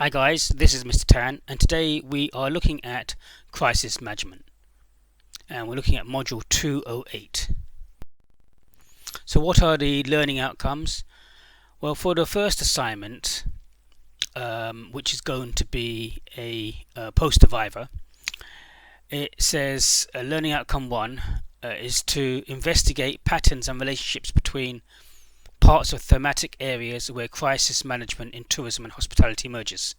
Hi guys, this is Mr. Tan, and today we are looking at crisis management, and we're looking at module 208. So what are the learning outcomes? Well, for the first assignment, which is going to be a poster viva, it says learning outcome 1 is to investigate patterns and relationships between parts of thematic areas where crisis management in tourism and hospitality merges.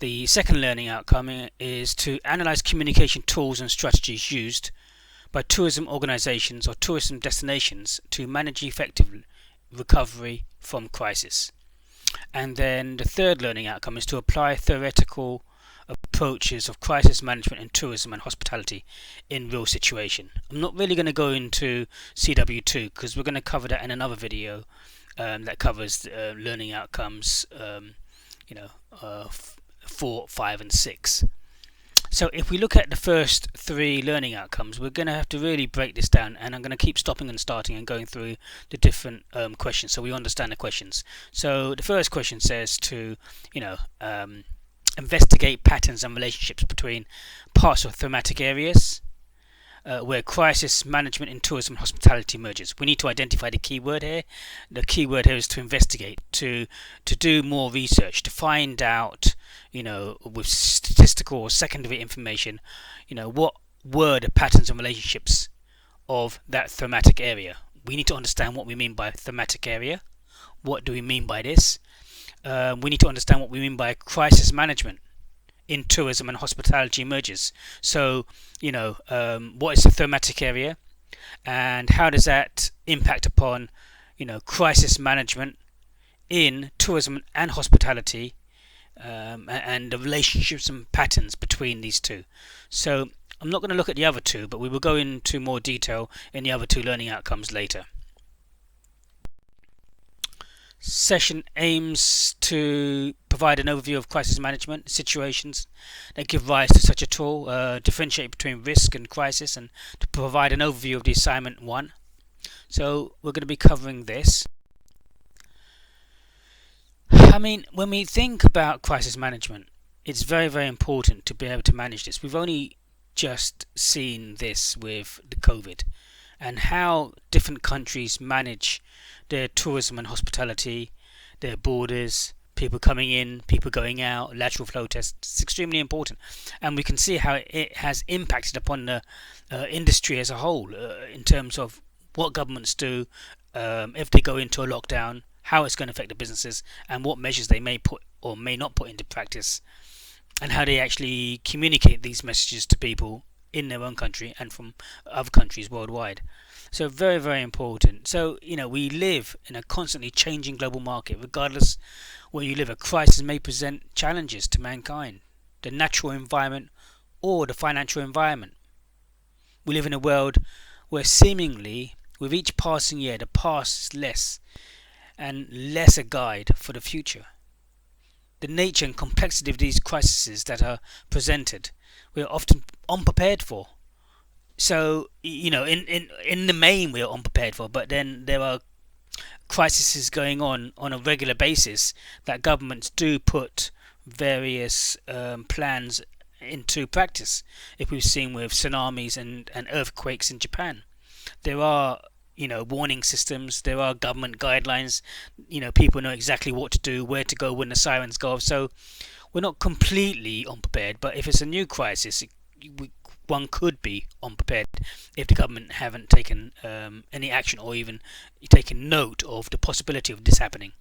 The second learning outcome is to analyze communication tools and strategies used by tourism organizations or tourism destinations to manage effective recovery from crisis. And then the third learning outcome is to apply theoretical approaches of crisis management in tourism and hospitality in real situation. I'm not really going to go into CW2 because we're going to cover that in another video that covers learning outcomes 4, 5 and 6. So if we look at the first 3 learning outcomes, we're going to have to really break this down, and I'm going to keep stopping and starting and going through the different questions so we understand the questions. So the first question says to investigate patterns and relationships between parts of thematic areas where crisis management in tourism and hospitality merges. We need to identify the key word here. The key word here is to investigate, to do more research, to find out, with statistical or secondary information, what were the patterns and relationships of that thematic area. We need to understand what we mean by thematic area. What do we mean by this? We need to understand what we mean by crisis management in tourism and hospitality merges. So, what is the thematic area, and how does that impact upon, crisis management in tourism and hospitality, and the relationships and patterns between these two. So, I'm not going to look at the other two, but we will go into more detail in the other 2 learning outcomes later. Session aims to provide an overview of crisis management situations that give rise to such a tool, differentiate between risk and crisis, and to provide an overview of the assignment 1. So we're going to be covering this. When we think about crisis management, it's very, very important to be able to manage this. We've only just seen this with the COVID and how different countries manage their tourism and hospitality, their borders, people coming in, people going out, lateral flow tests. It's extremely important, and we can see how it has impacted upon the industry as a whole in terms of what governments do if they go into a lockdown, how it's going to affect the businesses, and what measures they may put or may not put into practice, and how they actually communicate these messages to people in their own country and from other countries worldwide. So very, very important. So, we live in a constantly changing global market. Regardless where you live, a crisis may present challenges to mankind, the natural environment or the financial environment. We live in a world where seemingly with each passing year the past is less and less a guide for the future. The nature and complexity of these crises that are presented, we are often unprepared for. So, in the main we are unprepared for, but then there are crises going on a regular basis that governments do put various plans into practice. If we've seen with tsunamis and earthquakes in Japan, there are warning systems, there are government guidelines, people know exactly what to do, where to go when the sirens go off. So we're not completely unprepared, but if it's a new crisis, one could be unprepared if the government haven't taken any action or even taken note of the possibility of this happening.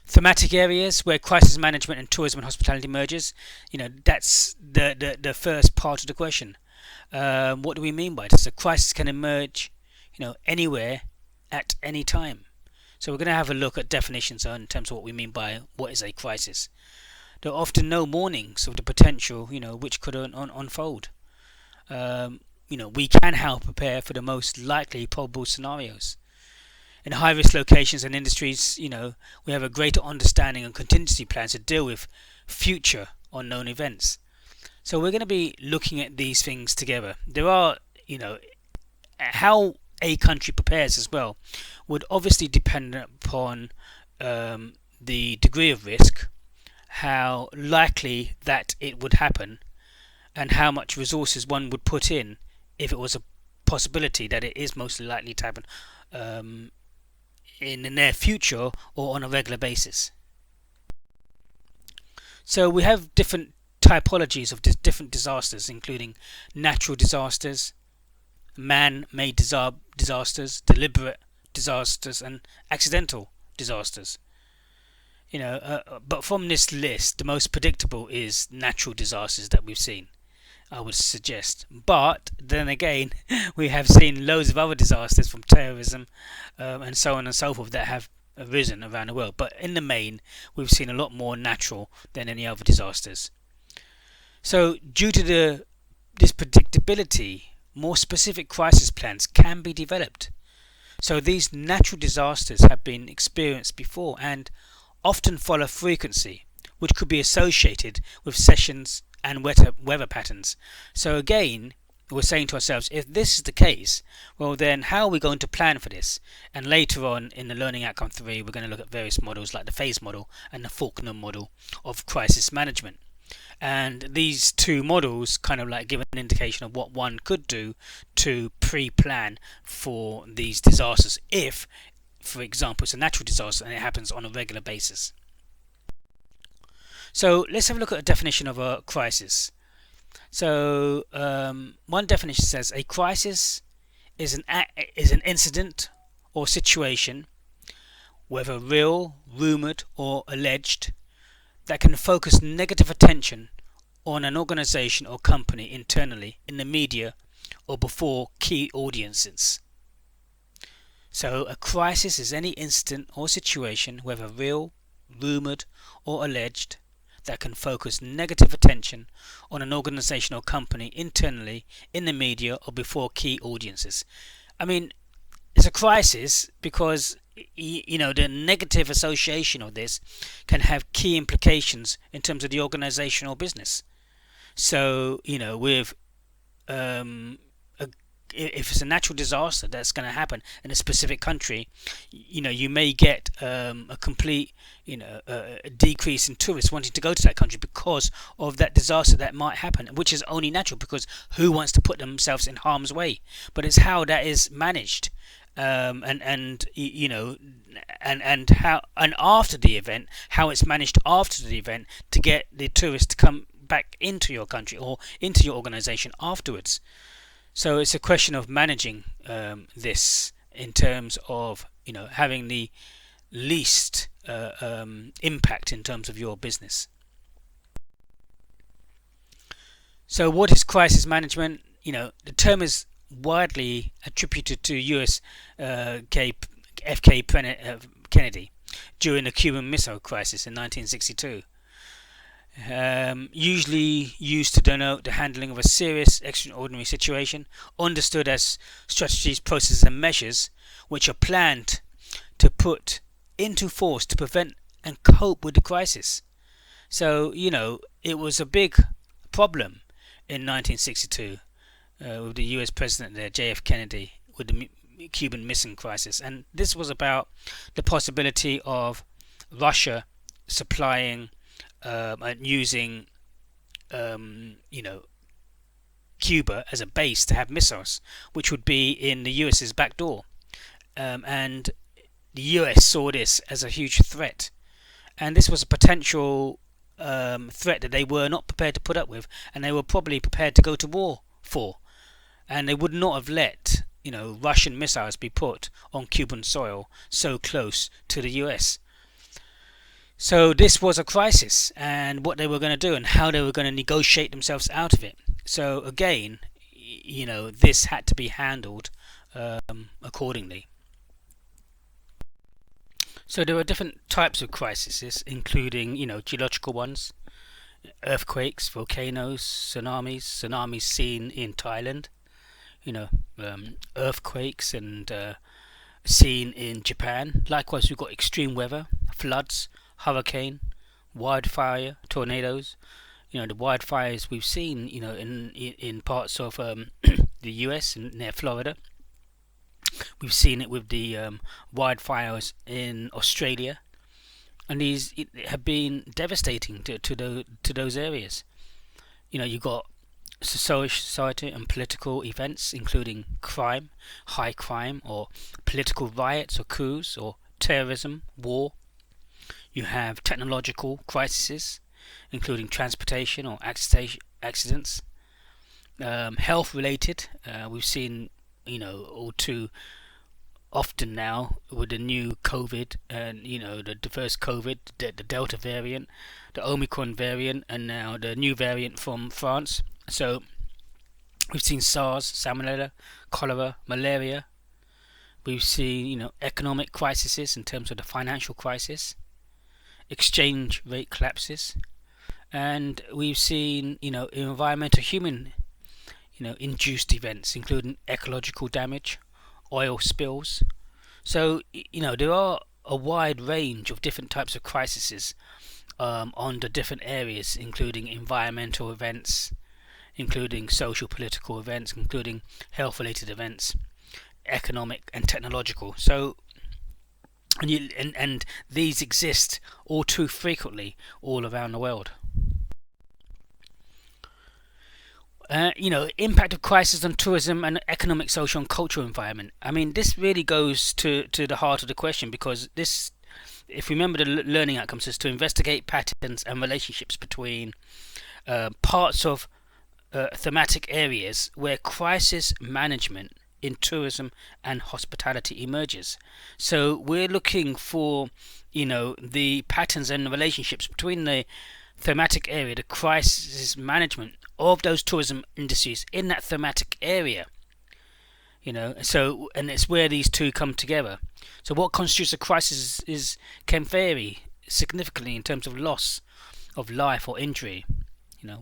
Thematic areas where crisis management and tourism and hospitality merges, that's the first part of the question. What do we mean by this? A crisis can emerge, anywhere at any time. So we're going to have a look at definitions in terms of what we mean by what is a crisis. There are often no warnings of the potential, which could unfold. We can help prepare for the most likely probable scenarios. In high-risk locations and industries, we have a greater understanding and contingency plans to deal with future unknown events. So we're going to be looking at these things together. There are, how a country prepares as well would obviously depend upon the degree of risk, how likely that it would happen, and how much resources one would put in if it was a possibility that it is most likely to happen in the near future or on a regular basis. So we have different typologies of different disasters, including natural disasters, man-made disasters, deliberate disasters, and accidental disasters. But from this list, the most predictable is natural disasters that we've seen, I would suggest. But then again, we have seen loads of other disasters, from terrorism and so on and so forth, that have arisen around the world. But in the main, we've seen a lot more natural than any other disasters. So due to this predictability, more specific crisis plans can be developed. So these natural disasters have been experienced before and often follow frequency, which could be associated with sessions and weather patterns. So again, we're saying to ourselves, if this is the case, well then how are we going to plan for this? And later on in the Learning Outcome 3, we're going to look at various models like the phase model and the Faulkner model of crisis management. And these two models kind of like give an indication of what one could do to pre-plan for these disasters if, for example, it's a natural disaster and it happens on a regular basis. So let's have a look at a definition of a crisis. So one definition says a crisis is an incident or situation, whether real, rumoured or alleged, that can focus negative attention on an organisation or company internally, in the media or before key audiences. So a crisis is any incident or situation, whether real, rumoured or alleged, that can focus negative attention on an organisation or company internally, in the media or before key audiences. I mean, it's a crisis because the negative association of this can have key implications in terms of the organisation or business. So with if it's a natural disaster that's going to happen in a specific country, you may get a complete a decrease in tourists wanting to go to that country because of that disaster that might happen, which is only natural because who wants to put themselves in harm's way? But it's how that is managed, and how, and after the event, how it's managed after the event to get the tourists to come back into your country or into your organization afterwards. So it's a question of managing this in terms of having the least impact in terms of your business. So what is crisis management? The term is widely attributed to US FK Kennedy during the Cuban Missile Crisis in 1962. Usually used to denote the handling of a serious extraordinary situation, understood as strategies, processes and measures which are planned to put into force to prevent and cope with the crisis. So it was a big problem in 1962 with the US President there, JF Kennedy, with the Cuban Missile Crisis, and this was about the possibility of Russia supplying and using Cuba as a base to have missiles, which would be in the US's back door, and the US saw this as a huge threat, and this was a potential threat that they were not prepared to put up with, and they were probably prepared to go to war for, and they would not have let Russian missiles be put on Cuban soil so close to the US. So this was a crisis, and what they were going to do and how they were going to negotiate themselves out of it. So again, this had to be handled accordingly. So there are different types of crises, including geological ones, earthquakes, volcanoes, tsunamis seen in Thailand, earthquakes and seen in Japan. Likewise, we've got extreme weather, floods, hurricane, wildfire, tornadoes. The wildfires we've seen, in parts of the US and near Florida. We've seen it with the wildfires in Australia, and these have been devastating to those areas. You've got society and political events, including crime, high crime, or political riots or coups, or terrorism, war. You have technological crises, including transportation or accidents. Health related, we've seen, all too often now with the new COVID, and the first COVID, the Delta variant, the Omicron variant, and now the new variant from France. So we've seen SARS, salmonella, cholera, malaria. We've seen economic crises in terms of the financial crisis, exchange rate collapses, and we've seen environmental human induced events, including ecological damage, oil spills. So there are a wide range of different types of crises on the different areas, including environmental events, including social political events, including health related events, economic and technological. So and these exist all too frequently all around the world. Impact of crisis on tourism and economic, social and cultural environment. I mean, this really goes to the heart of the question, because this, if you remember, the learning outcomes is to investigate patterns and relationships between parts of thematic areas where crisis management in tourism and hospitality emerges. So we're looking for the patterns and the relationships between the thematic area, the crisis management of those tourism industries in that thematic area. So, and it's where these two come together. So what constitutes a crisis can vary significantly in terms of loss of life or injury.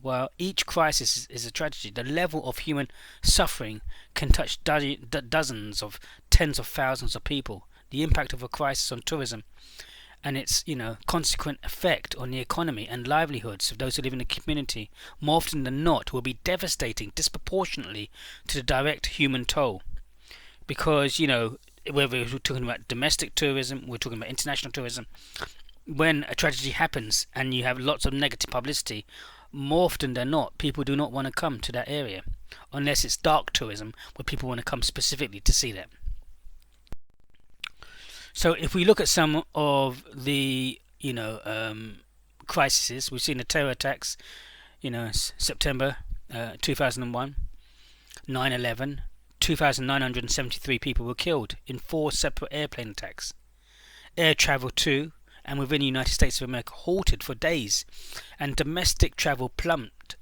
While each crisis is a tragedy, the level of human suffering can touch dozens of tens of thousands of people. The impact of a crisis on tourism and its consequent effect on the economy and livelihoods of those who live in the community, more often than not, will be devastating disproportionately to the direct human toll. Because whether we're talking about domestic tourism, we're talking about international tourism, when a tragedy happens and you have lots of negative publicity, more often than not, people do not want to come to that area, unless it's dark tourism where people want to come specifically to see that. So if we look at some of the crises, we've seen the terror attacks, September 2001, 9/11, 2,973 people were killed in 4 separate airplane attacks. Air travel to and within the United States of America halted for days, and domestic travel plummeted.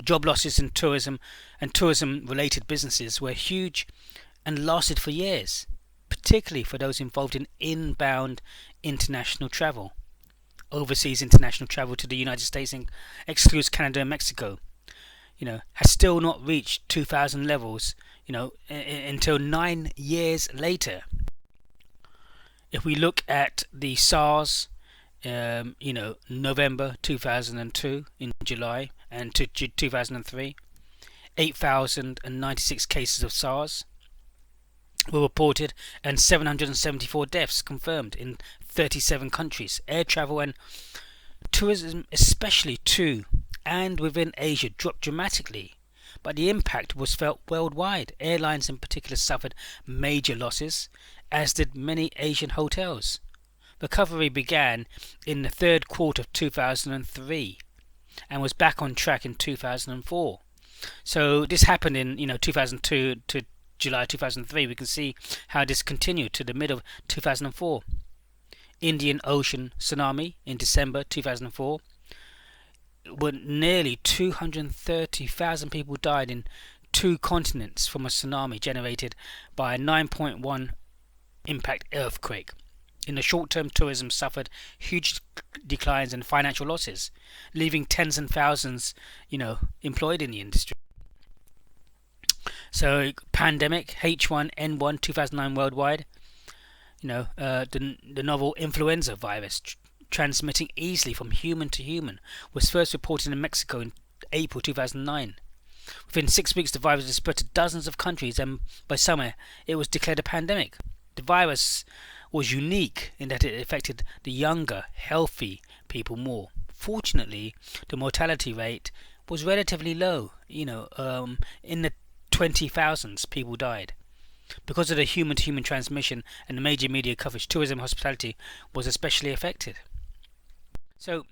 Job losses in tourism and tourism-related businesses were huge and lasted for years, particularly for those involved in inbound international travel. Overseas international travel to the United States excludes Canada and Mexico. Has still not reached 2000 levels, until 9 years later. If we look at the SARS, November 2002 in July and to 2003, 8,096 cases of SARS were reported and 774 deaths confirmed in 37 countries. Air travel and tourism, especially to and within Asia, dropped dramatically, but the impact was felt worldwide. Airlines in particular suffered major losses, as did many Asian hotels. Recovery began in the third quarter of 2003 and was back on track in 2004. So this happened in 2002 to July 2003. We can see how this continued to the middle of 2004. Indian Ocean tsunami in December 2004. When nearly 230,000 people died in 2 continents from a tsunami generated by a 9.1 impact earthquake. In the short term, tourism suffered huge declines and financial losses, leaving tens and thousands, employed in the industry. So, pandemic, H1N1 2009 worldwide, the novel influenza virus transmitting easily from human to human was first reported in Mexico in April 2009. Within 6 weeks, the virus had spread to dozens of countries, and by summer, it was declared a pandemic. The virus was unique in that it affected the younger, healthy people more. Fortunately, the mortality rate was relatively low. In the 20,000s, people died. Because of the human-to-human transmission and the major media coverage, tourism and hospitality was especially affected. So,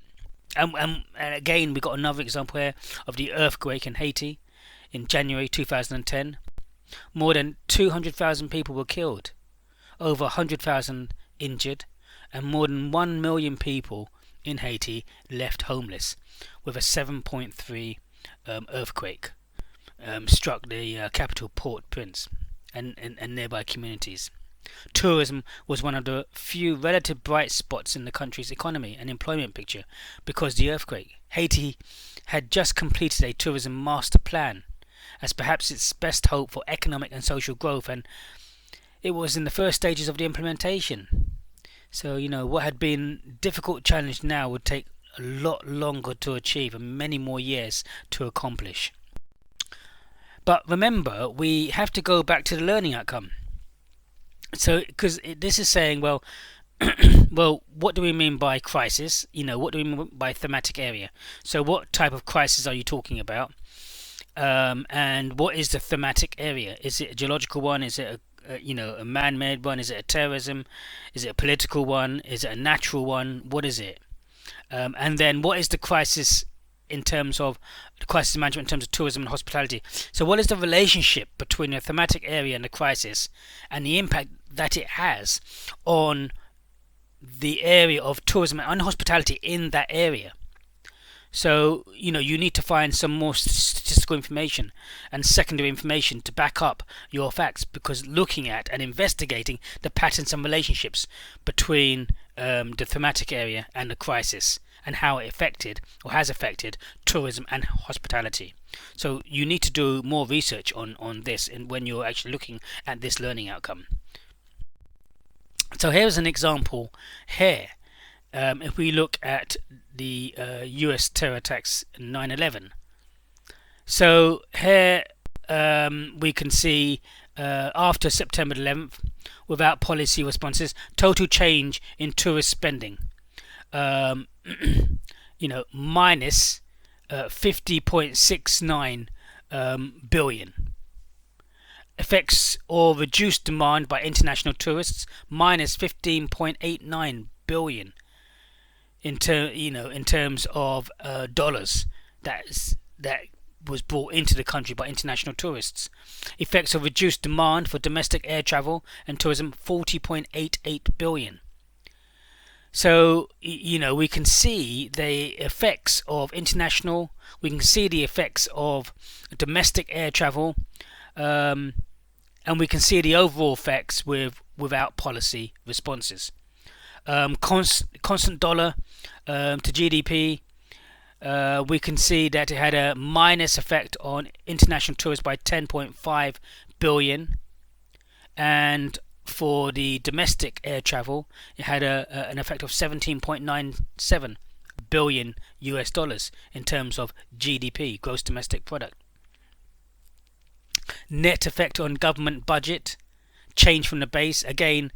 and again, we got another example here of the earthquake in Haiti in January 2010. More than 200,000 people were killed, over 100,000 injured, and more than 1 million people in Haiti left homeless, with a 7.3 earthquake struck the capital Port-au-Prince and nearby communities. Tourism was one of the few relative bright spots in the country's economy and employment picture because of the earthquake. Haiti had just completed a tourism master plan as perhaps its best hope for economic and social growth, and it was in the first stages of the implementation. So, what had been difficult challenge now would take a lot longer to achieve and many more years to accomplish. But remember, we have to go back to the learning outcome. So, because this is saying, well, what do we mean by crisis? What do we mean by thematic area? So, what type of crisis are you talking about? And what is the thematic area? Is it a geological one? Is it a man-made one? Is it a terrorism? Is it a political one? Is it a natural one? What is it? And then what is the crisis in terms of the crisis management, in terms of tourism and hospitality? So what is the relationship between the thematic area and the crisis, and the impact that it has on the area of tourism and hospitality in that area? So, you need to find some more statistical information and secondary information to back up your facts, because looking at and investigating the patterns and relationships between the thematic area and the crisis and how it affected or has affected tourism and hospitality. So you need to do more research on this and when you're actually looking at this learning outcome. So here's an example here. If we look at the US terror attacks 9/11, so here we can see after September 11th, without policy responses, total change in tourist spending, minus 50.69 billion. Effects or reduced demand by international tourists, minus 15.89 billion. In terms of dollars that was brought into the country by international tourists. Effects of reduced demand for domestic air travel and tourism, 40.88 billion. So, we can see the effects of international, we can see the effects of domestic air travel, and we can see the overall effects without policy responses. Constant dollar to GDP, we can see that it had a minus effect on international tourists by 10.5 billion, and for the domestic air travel it had an effect of 17.97 billion US dollars in terms of GDP, gross domestic product. Net effect on government budget, change from the base, again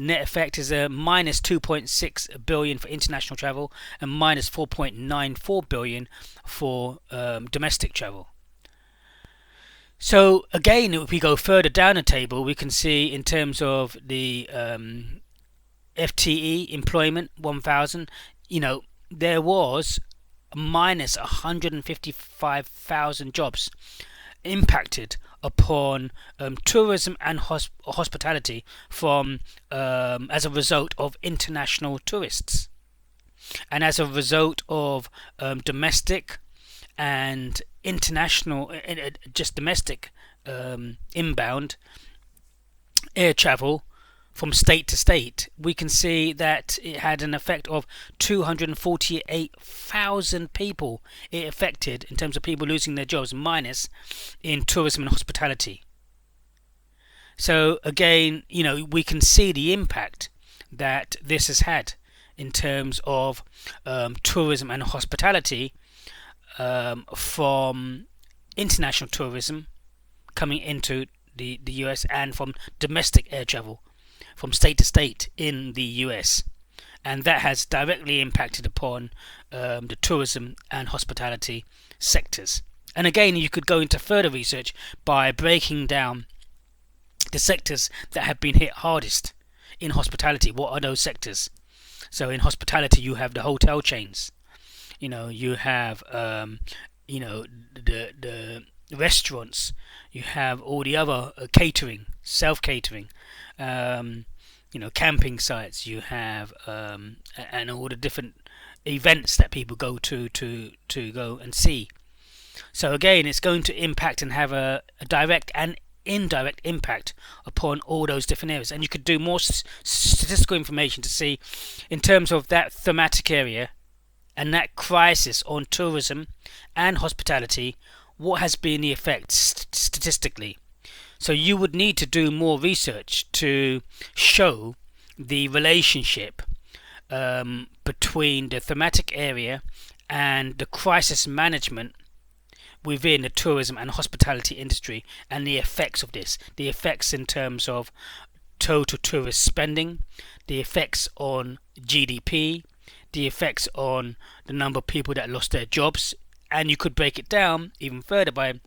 net effect is a minus 2.6 billion for international travel and minus 4.94 billion for domestic travel. So again, if we go further down the table, we can see in terms of the FTE employment 1,000, there was minus 155,000 jobs impacted upon tourism and hospitality from as a result of international tourists, and as a result of domestic and international, just domestic inbound air travel from state to state. We can see that it had an effect of 248,000 people it affected in terms of people losing their jobs, minus in tourism and hospitality. So again, we can see the impact that this has had in terms of tourism and hospitality from international tourism coming into the US, and from domestic air travel from state to state in the US, and that has directly impacted upon the tourism and hospitality sectors. And again, you could go into further research by breaking down the sectors that have been hit hardest in hospitality. What are those sectors? So in hospitality, you have the hotel chains. You have the restaurants. You have all the other catering, self-catering. Camping sites. You have and all the different events that people go to go and see. So again, it's going to impact and have a direct and indirect impact upon all those different areas. And you could do more statistical information to see, in terms of that thematic area and that crisis on tourism and hospitality, what has been the effect statistically. So you would need to do more research to show the relationship between the thematic area and the crisis management within the tourism and hospitality industry, and the effects of this. The effects in terms of total tourist spending, the effects on GDP, the effects on the number of people that lost their jobs. And you could break it down even further by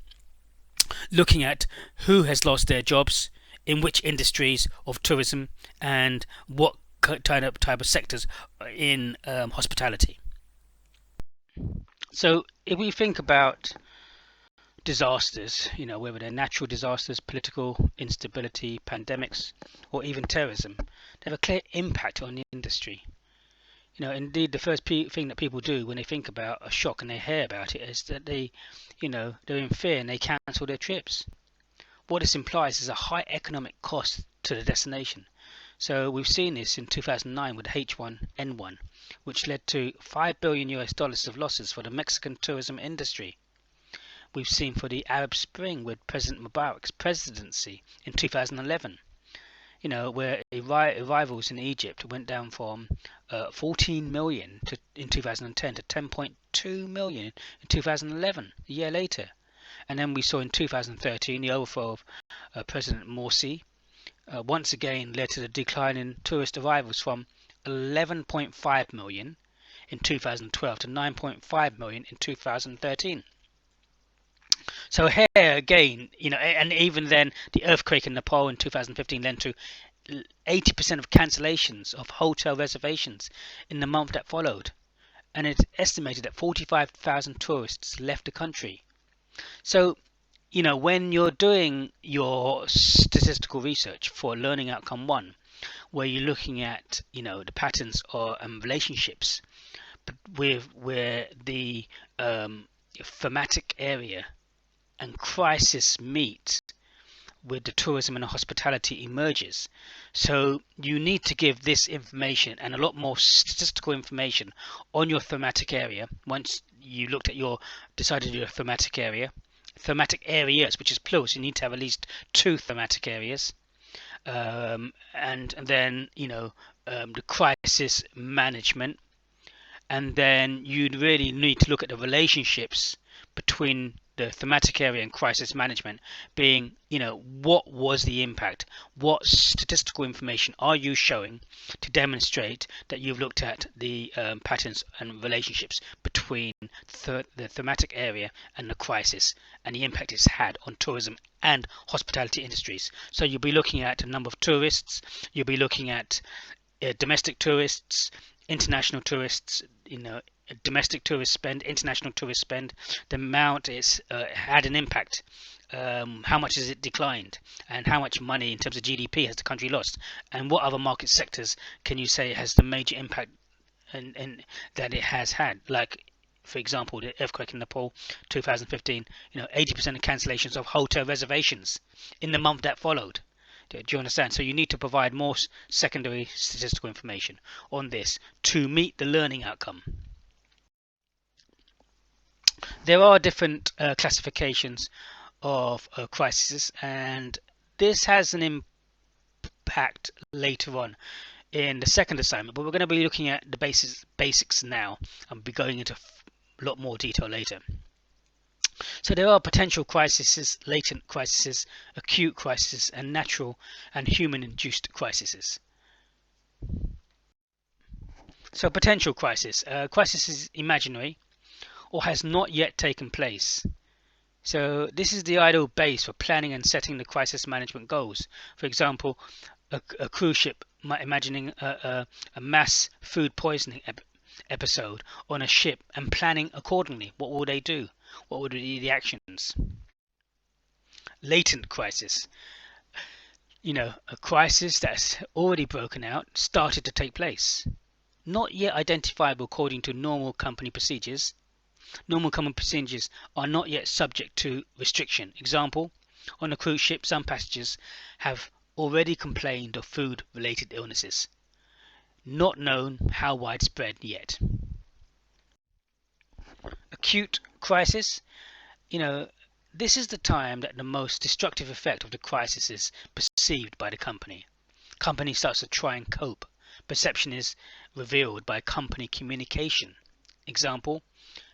looking at who has lost their jobs, in which industries of tourism, and what type of sectors in hospitality. So if we think about disasters, whether they're natural disasters, political instability, pandemics, or even terrorism, they have a clear impact on the industry. Indeed, the first thing that people do when they think about a shock and they hear about it is that they're in fear and they cancel their trips. What this implies is a high economic cost to the destination. So we've seen this in 2009 with H1N1, which led to $5 billion of losses for the Mexican tourism industry. We've seen for the Arab Spring with President Mubarak's presidency in 2011. Where arrivals in Egypt went down from 14 million in 2010 to 10.2 million in 2011, a year later. And then we saw in 2013 the overthrow of President Morsi once again led to the decline in tourist arrivals from 11.5 million in 2012 to 9.5 million in 2013. So here again, and even then, the earthquake in Nepal in 2015 led to 80% of cancellations of hotel reservations in the month that followed. And it's estimated that 45,000 tourists left the country. So, when you're doing your statistical research for Learning Outcome 1, where you're looking at, the patterns and relationships where the thematic area and crisis meet with the tourism and the hospitality emerges. So you need to give this information and a lot more statistical information on your thematic area. Once you decided your thematic areas, which is plural, so you need to have at least 2 thematic areas, and then the crisis management, and then you'd really need to look at the relationships between the thematic area and crisis management, being, what was the impact? What statistical information are you showing to demonstrate that you've looked at the patterns and relationships between the thematic area and the crisis and the impact it's had on tourism and hospitality industries? So you'll be looking at the number of tourists, you'll be looking at domestic tourists, international tourists, domestic tourist spend, international tourist spend, the amount it's had an impact, how much has it declined, and how much money in terms of GDP has the country lost, and what other market sectors can you say has the major impact and that it has had, like, for example, the earthquake in Nepal 2015, 80% of cancellations of hotel reservations in the month that followed. Do you understand? So you need to provide more secondary statistical information on this to meet the learning outcome. There are different classifications of crises, and this has an impact later on in the second assignment, but we're going to be looking at the basics now and be going into a lot more detail later. So there are potential crises, latent crises, acute crises, and natural and human-induced crises. So potential crisis. Crisis is imaginary or has not yet taken place. So this is the ideal base for planning and setting the crisis management goals. For example, a cruise ship imagining a mass food poisoning episode on a ship and planning accordingly. What will they do? What would be the actions? Latent crisis. A crisis that's already broken out, started to take place. Not yet identifiable according to normal company procedures. Normal company procedures are not yet subject to restriction. Example, on a cruise ship, some passengers have already complained of food-related illnesses. Not known how widespread yet. Acute crisis. This is the time that the most destructive effect of the crisis is perceived by the company. Company starts to try and cope. Perception is revealed by company communication. Example,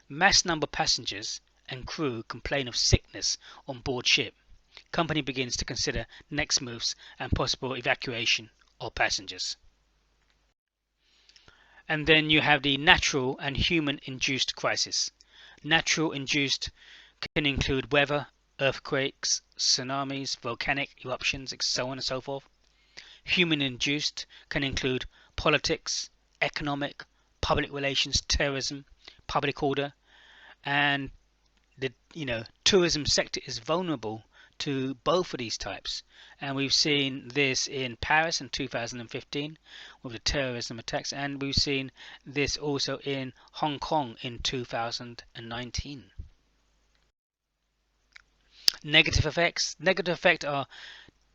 mass number of passengers and crew complain of sickness on board ship. Company begins to consider next moves and possible evacuation of passengers. And then you have the natural and human-induced crisis. Natural induced can include weather, earthquakes, tsunamis, volcanic eruptions, so on and so forth. Human-induced can include politics, economic, public relations, terrorism, public order, and the tourism sector is vulnerable to both of these types. And we've seen this in Paris in 2015 with the terrorism attacks, and we've seen this also in Hong Kong in 2019. Negative effects. Negative effects are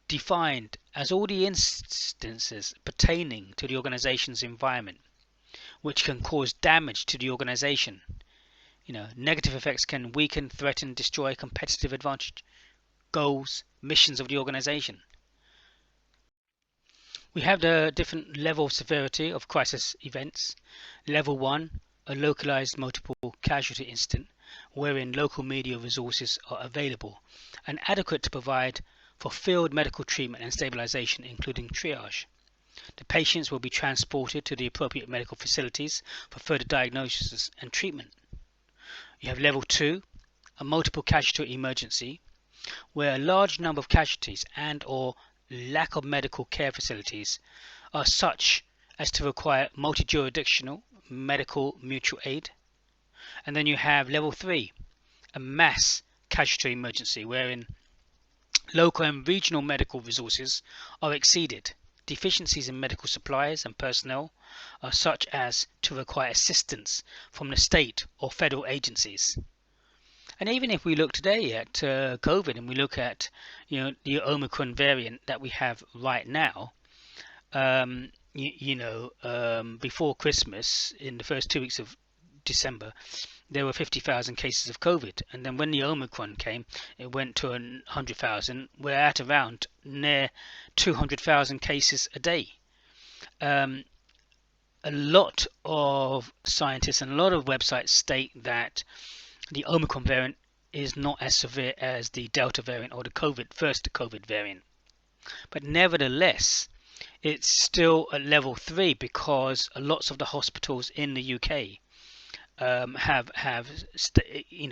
defined as all the instances pertaining to the organization's environment which can cause damage to the organization. Negative effects can weaken, threaten, destroy competitive advantage, goals, missions of the organization. We have the different level of severity of crisis events. Level 1, a localized multiple casualty incident wherein local media resources are available and adequate to provide for field medical treatment and stabilization, including triage. The patients will be transported to the appropriate medical facilities for further diagnosis and treatment. You have level 2, a multiple casualty emergency, where a large number of casualties and or lack of medical care facilities are such as to require multi-jurisdictional medical mutual aid. And then you have level 3, a mass casualty emergency, wherein local and regional medical resources are exceeded. Deficiencies in medical supplies and personnel are such as to require assistance from the state or federal agencies. And even if we look today at COVID and we look at the Omicron variant that we have right now, before Christmas, in the first 2 weeks of December, there were 50,000 cases of COVID, and then when the Omicron came, it went to 100,000. We're at around near 200,000 cases a day. A lot of scientists and a lot of websites state that the Omicron variant is not as severe as the Delta variant or the first COVID variant, but nevertheless, it's still at level 3 because lots of the hospitals in the UK have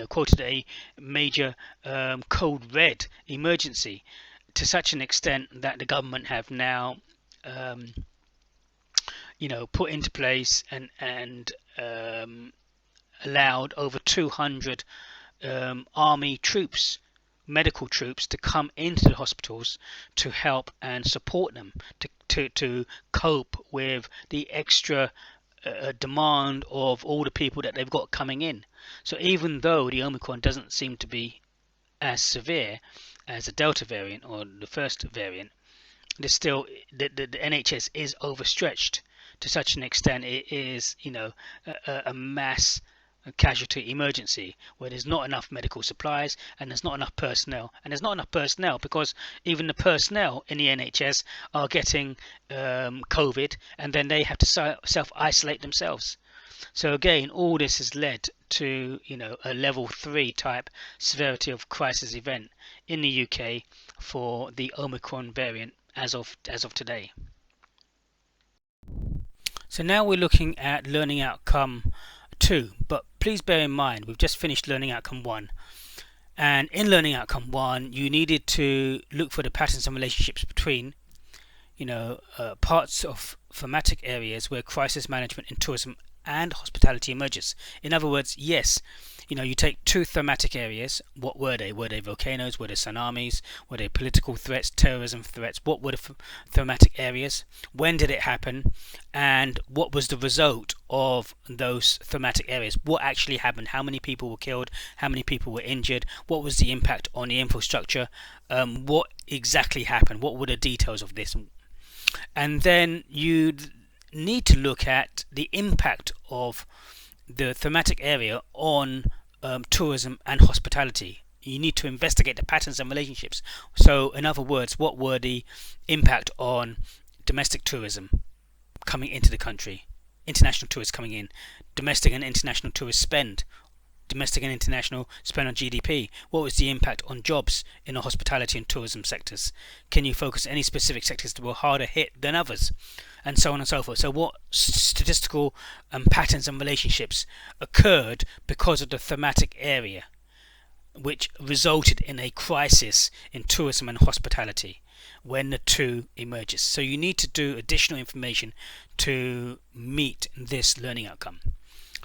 quoted a major code red emergency to such an extent that the government have now put into place and allowed over 200 army troops, medical troops, to come into the hospitals to help and support them to cope with the extra demand of all the people that they've got coming in. So even though the Omicron doesn't seem to be as severe as the Delta variant or the first variant, there's still the NHS is overstretched to such an extent it is a mass casualty emergency where there's not enough medical supplies and there's not enough personnel, because even the personnel in the NHS are getting COVID, and then they have to self-isolate themselves. So again, all this has led to a level 3 type severity of crisis event in the UK for the Omicron variant as of today. So now we're looking at learning outcome 2, but please bear in mind we've just finished learning outcome 1. And in learning outcome 1, you needed to look for the patterns and relationships between parts of thematic areas where crisis management in tourism and hospitality emerges. In other words, yes, you take two thematic areas. What were they? Were they volcanoes? Were they tsunamis? Were they political threats, terrorism threats? What were the thematic areas? When did it happen? And what was the result of those thematic areas? What actually happened? How many people were killed? How many people were injured? What was the impact on the infrastructure? What exactly happened? What were the details of this? And then you need to look at the impact of the thematic area on tourism and hospitality. You need to investigate the patterns and relationships. So in other words, what were the impact on domestic tourism coming into the country, international tourists coming in, domestic and international tourist spend, domestic and international spend on GDP? What was the impact on jobs in the hospitality and tourism sectors? Can you focus on any specific sectors that were harder hit than others? And so on and so forth. So what statistical patterns and relationships occurred because of the thematic area, which resulted in a crisis in tourism and hospitality when the two emerges? So you need to do additional information to meet this learning outcome.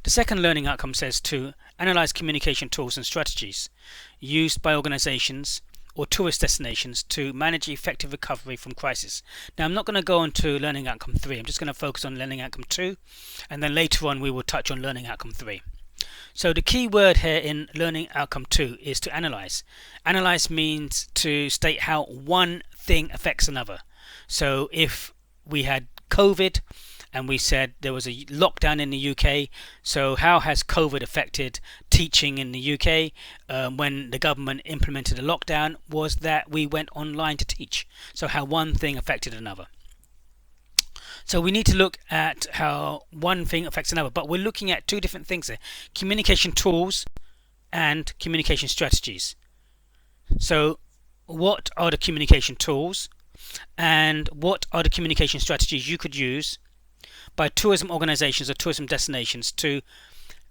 The second learning outcome says to analyze communication tools and strategies used by organizations or tourist destinations to manage effective recovery from crisis. Now, I'm not going to go on to learning outcome 3. I'm just going to focus on learning outcome 2, and then later on we will touch on learning outcome 3. So the key word here in learning outcome 2 is to analyze. Analyze means to state how one thing affects another. So if we had COVID and we said there was a lockdown in the UK, so how has COVID affected teaching in the UK? When the government implemented a lockdown, was that we went online to teach. So how one thing affected another. So we need to look at how one thing affects another, but we're looking at two different things here: communication tools and communication strategies. So what are the communication tools and what are the communication strategies you could use by tourism organizations or tourism destinations to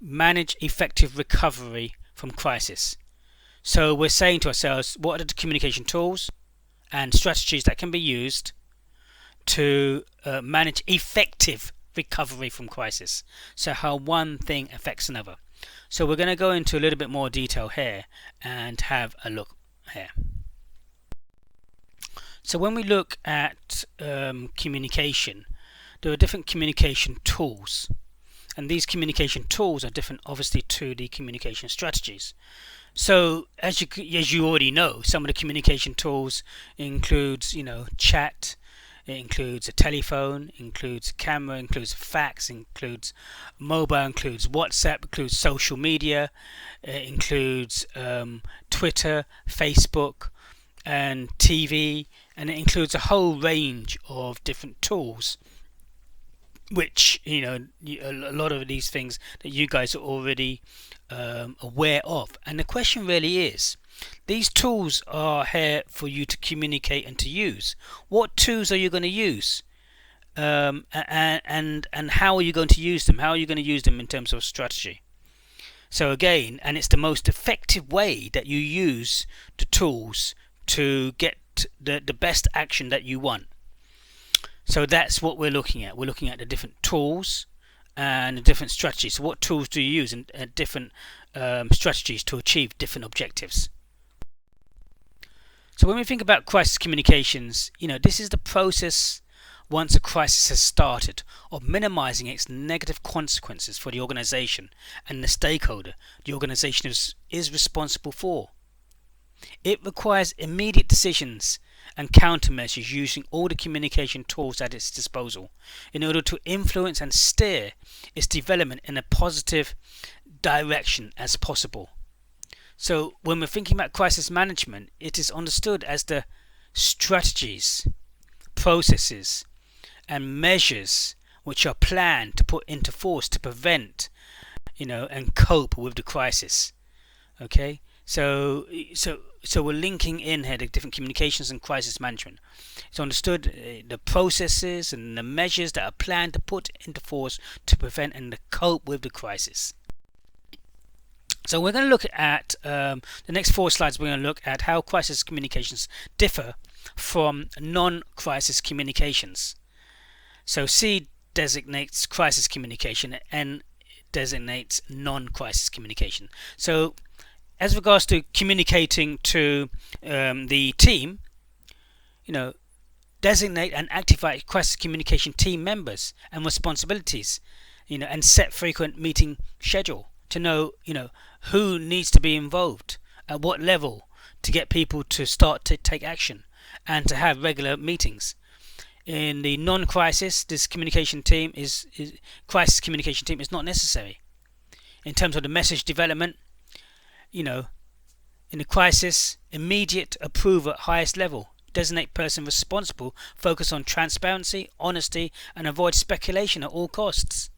manage effective recovery from crisis? So we're saying to ourselves, what are the communication tools and strategies that can be used to manage effective recovery from crisis? So how one thing affects another. So we're going to go into a little bit more detail here and have a look here. So when we look at communication, there are different communication tools, and these communication tools are different obviously to the communication strategies. So as you already know, some of the communication tools includes chat, it includes a telephone, includes a camera, includes fax, includes mobile, includes WhatsApp, includes social media, it includes Twitter, Facebook and TV, and it includes a whole range of different tools, which a lot of these things that you guys are already aware of. And the question really is, these tools are here for you to communicate and to use. What tools are you going to use, and how are you going to use them? How are you going to use them in terms of strategy? So again, and it's the most effective way that you use the tools to get the best action that you want. So that's what we're looking at. We're looking at the different tools and the different strategies. So what tools do you use in different strategies to achieve different objectives? So when we think about crisis communications, this is the process once a crisis has started of minimizing its negative consequences for the organization and the stakeholder the organization is responsible for. It requires immediate decisions and countermeasures using all the communication tools at its disposal in order to influence and steer its development in a positive direction as possible. So when we're thinking about crisis management, it is understood as the strategies, processes and measures which are planned to put into force to prevent, and cope with the crisis. Okay, so we're linking in here the different communications and crisis management. It's understood the processes and the measures that are planned to put into force to prevent and to cope with the crisis. So we're going to look at the next 4 slides. We're going to look at how crisis communications differ from non-crisis communications. So C designates crisis communication, N designates non-crisis communication. So as regards to communicating to the team, designate and activate crisis communication team members and responsibilities, and set frequent meeting schedule to know, who needs to be involved at what level to get people to start to take action and to have regular meetings. In the non-crisis, this communication team crisis communication team is not necessary. In terms of the message development, in the crisis, immediate approval at highest level. Designate person responsible, focus on transparency, honesty, and avoid speculation at all costs.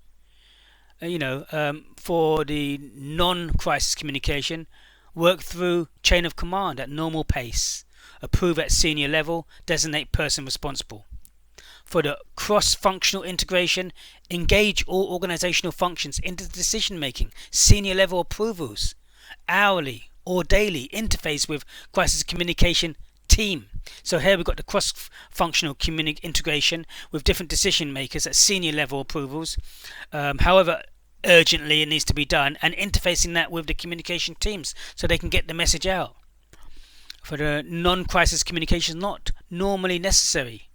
For the non-crisis communication, work through chain of command at normal pace. Approve at senior level, designate person responsible. For the cross-functional integration, engage all organizational functions into the decision-making, senior level approvals, hourly or daily interface with crisis communication team. So here we've got the cross-functional integration with different decision makers at senior level approvals. However urgently it needs to be done, and interfacing that with the communication teams so they can get the message out. For the non-crisis communication, not normally necessary,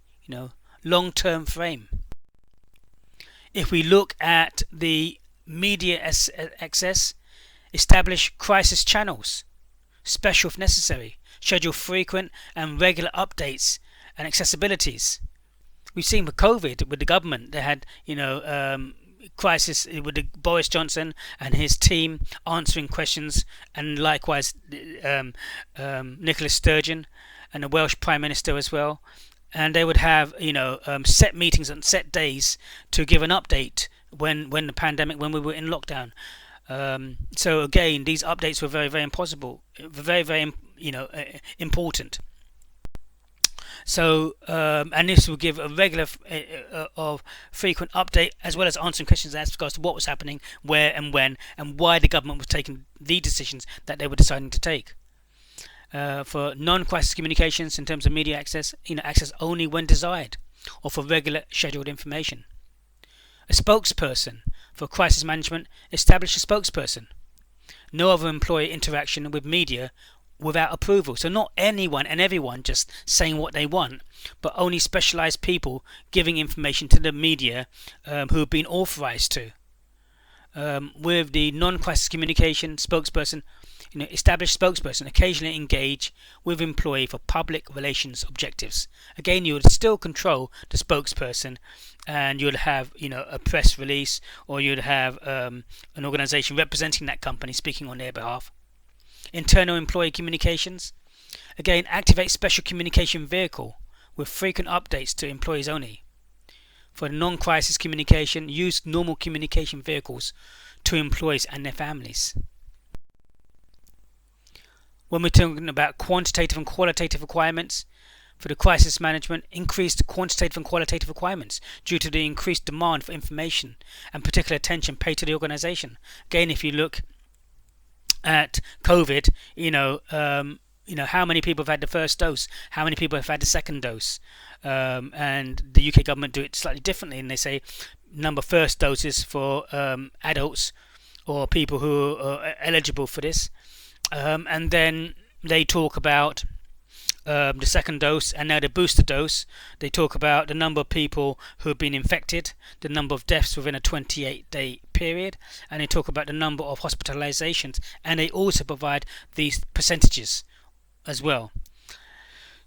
long-term frame. If we look at the media access, establish crisis channels, special if necessary, schedule frequent and regular updates and accessibilities. We've seen with COVID, with the government, they had, crisis with Boris Johnson and his team answering questions, and likewise Nicola Sturgeon and the Welsh Prime Minister as well. And they would have, set meetings on set days to give an update when we were in lockdown. So again, these updates were very, very important. So, and this will give a regular of frequent update, as well as answering questions as regards to what was happening, where and when, and why the government was taking the decisions that they were deciding to take. For non-crisis communications, in terms of media access, access only when desired, or for regular scheduled information. A spokesperson. For crisis management, establish a spokesperson. No other employee interaction with media without approval. So not anyone and everyone just saying what they want, but only specialized people giving information to the media who have been authorized to. With the non-crisis communication spokesperson, establish spokesperson, occasionally engage with employee for public relations objectives. Again, you would still control the spokesperson, and you'd have a press release, or you'd have an organization representing that company speaking on their behalf. Internal employee communications, again, activate special communication vehicle with frequent updates to employees only. For non-crisis communication, use normal communication vehicles to employees and their families. When we're talking about quantitative and qualitative requirements, for the crisis management, increased quantitative and qualitative requirements due to the increased demand for information and particular attention paid to the organization. Again, if you look at COVID, how many people have had the first dose, how many people have had the second dose, and the UK government do it slightly differently, and they say number first doses for adults or people who are eligible for this, and then they talk about the second dose, and now the booster dose. They talk about the number of people who have been infected, the number of deaths within a 28-day period, and they talk about the number of hospitalizations, and they also provide these percentages as well.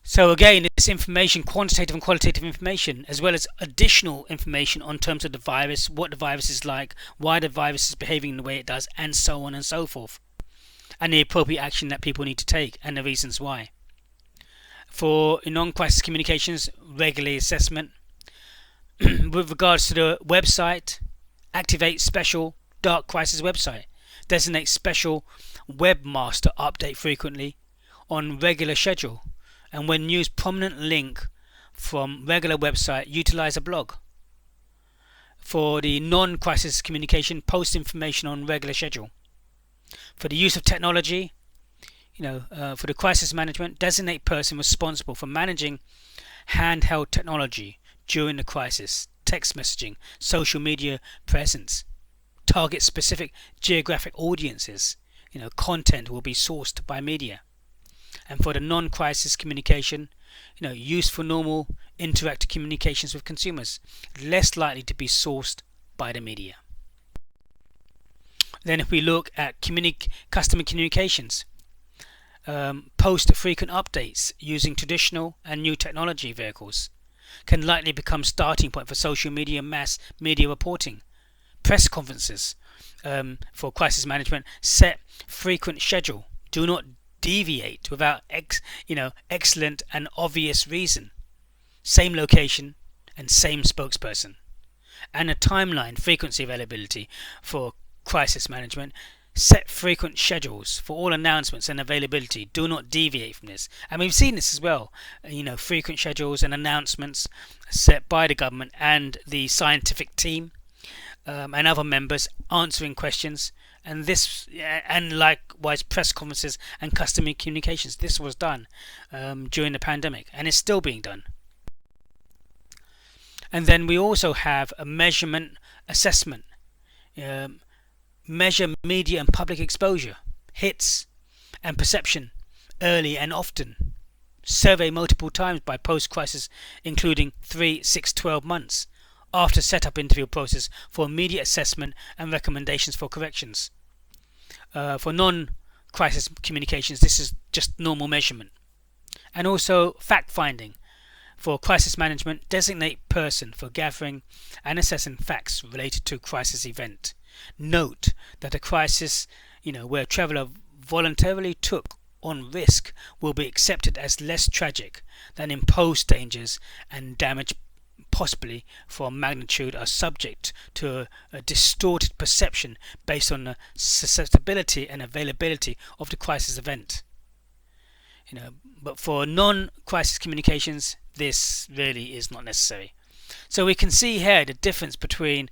So again, this information, quantitative and qualitative information, as well as additional information on terms of the virus, what the virus is like, why the virus is behaving the way it does, and so on and so forth, and the appropriate action that people need to take, and the reasons why. For non-crisis communications, regular assessment, with regards to the website, activate special dark crisis website, designate special webmaster update frequently on regular schedule, and when used prominent link from regular website, utilize a blog. For the non-crisis communication, post information on regular schedule. For the use of technology, for the crisis management, designate person responsible for managing handheld technology during the crisis, text messaging, social media presence. Target specific geographic audiences. Content will be sourced by media. And for the non-crisis communication, used for normal interactive communications with consumers, less likely to be sourced by the media. Then if we look at customer communications, post frequent updates using traditional and new technology vehicles can likely become starting point for social media, mass media reporting. Press conferences for crisis management, set frequent schedule. Do not deviate without excellent and obvious reason. Same location and same spokesperson. And a timeline, frequency availability for crisis management. Set frequent schedules for all announcements and availability. Do not deviate from this. And we've seen this as well. Frequent schedules and announcements set by the government and the scientific team and other members answering questions. And this, and likewise, press conferences and customer communications. This was done during the pandemic, and is still being done. And then we also have a measurement assessment. Measure media and public exposure, hits and perception early and often. Survey multiple times by post-crisis, including 3, 6, 12 months after setup interview process for immediate assessment and recommendations for corrections. For non-crisis communications, this is just normal measurement. And also fact-finding. For crisis management, designate person for gathering and assessing facts related to crisis event. Note that a crisis, where a traveller voluntarily took on risk will be accepted as less tragic than imposed dangers, and damage possibly from magnitude are subject to a distorted perception based on the susceptibility and availability of the crisis event. But for non-crisis communications, this really is not necessary. So we can see here the difference between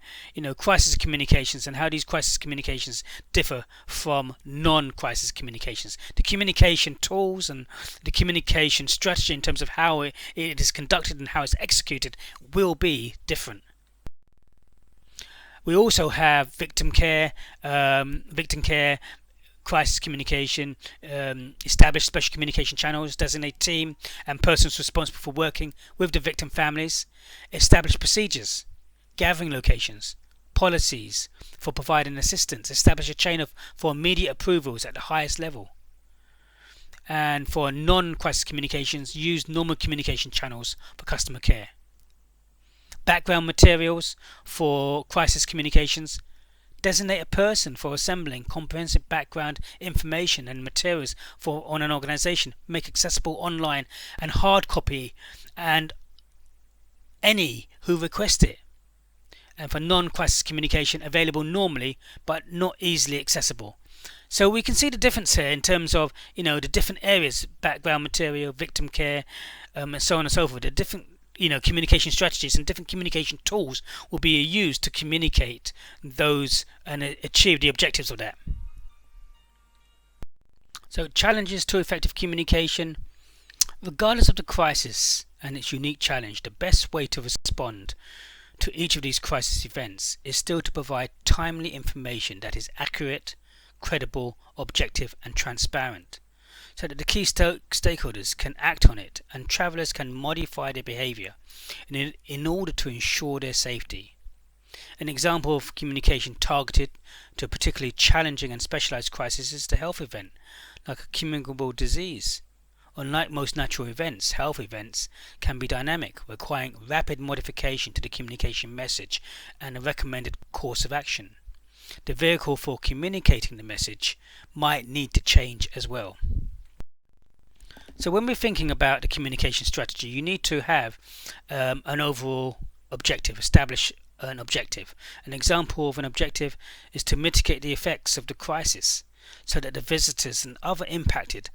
crisis communications and how these crisis communications differ from non-crisis communications. The communication tools and the communication strategy in terms of how it is conducted and how it's executed will be different. We also have victim care, crisis communication, establish special communication channels, designate team and persons responsible for working with the victim families, establish procedures, gathering locations, policies for providing assistance, establish a chain for immediate approvals at the highest level. And for non-crisis communications, use normal communication channels for customer care. Background materials for crisis communications. Designate a person for assembling comprehensive background information and materials on an organization. Make accessible online and hard copy and any who request it. And for non-crisis communication, available normally but not easily accessible. So we can see the difference here in terms of the different areas: background material, victim care, and so on and so forth. The different communication strategies and different communication tools will be used to communicate those and achieve the objectives of that. So challenges to effective communication. Regardless of the crisis and its unique challenge, the best way to respond to each of these crisis events is still to provide timely information that is accurate, credible, objective and transparent, so that the key stakeholders can act on it and travellers can modify their behaviour in order to ensure their safety. An example of communication targeted to a particularly challenging and specialised crisis is the health event, like a communicable disease. Unlike most natural events, health events can be dynamic, requiring rapid modification to the communication message and a recommended course of action. The vehicle for communicating the message might need to change as well. So when we're thinking about the communication strategy, you need to have an overall objective. Establish an objective. An example of an objective is to mitigate the effects of the crisis so that the visitors and other impacted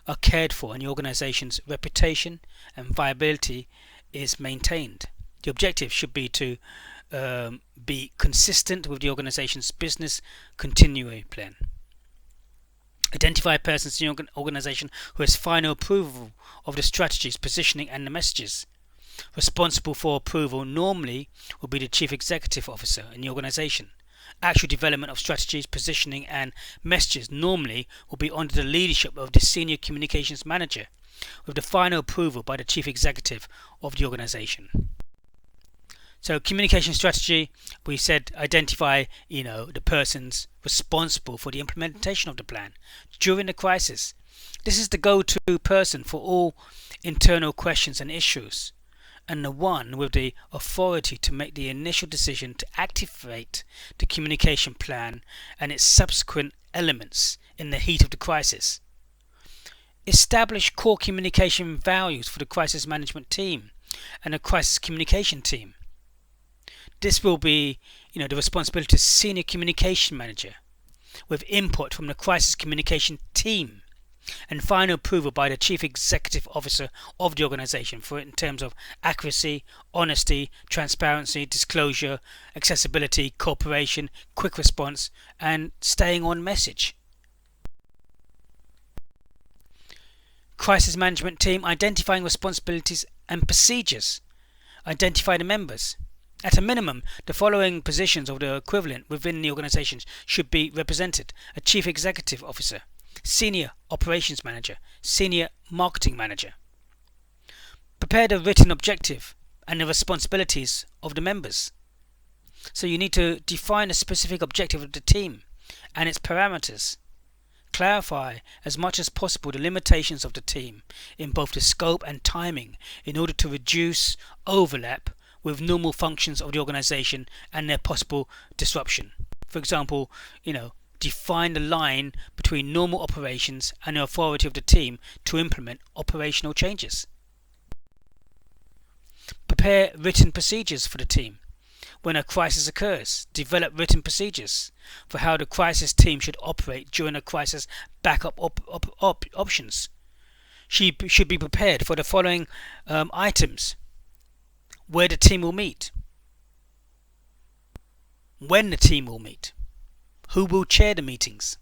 are cared for and the organization's reputation and viability is maintained. The objective should be to be consistent with the organization's business continuity plan. Identify persons in the organization who has final approval of the strategies, positioning and the messages. Responsible for approval normally will be the Chief Executive Officer in the organization. Actual development of strategies, positioning and messages normally will be under the leadership of the Senior Communications Manager, with the final approval by the Chief Executive of the organization. So communication strategy, we said identify, the persons responsible for the implementation of the plan during the crisis. This is the go-to person for all internal questions and issues, and the one with the authority to make the initial decision to activate the communication plan and its subsequent elements in the heat of the crisis. Establish core communication values for the crisis management team and the crisis communication team. This will be, the responsibility of Senior Communication Manager, with input from the crisis communication team and final approval by the Chief Executive Officer of the organization in terms of accuracy, honesty, transparency, disclosure, accessibility, cooperation, quick response, and staying on message. Crisis management team, identifying responsibilities and procedures. Identify the members. At a minimum, the following positions of the equivalent within the organization should be represented: a Chief Executive Officer, Senior Operations Manager, Senior Marketing Manager. Prepare the written objective and the responsibilities of the members. So you need to define a specific objective of the team and its parameters. Clarify as much as possible the limitations of the team in both the scope and timing in order to reduce overlap with normal functions of the organization and their possible disruption. For example, define the line between normal operations and the authority of the team to implement operational changes. Prepare written procedures for the team. When a crisis occurs, develop written procedures for how the crisis team should operate during a crisis. Backup options should be prepared for the following items: where the team will meet, when the team will meet, who will chair the meetings.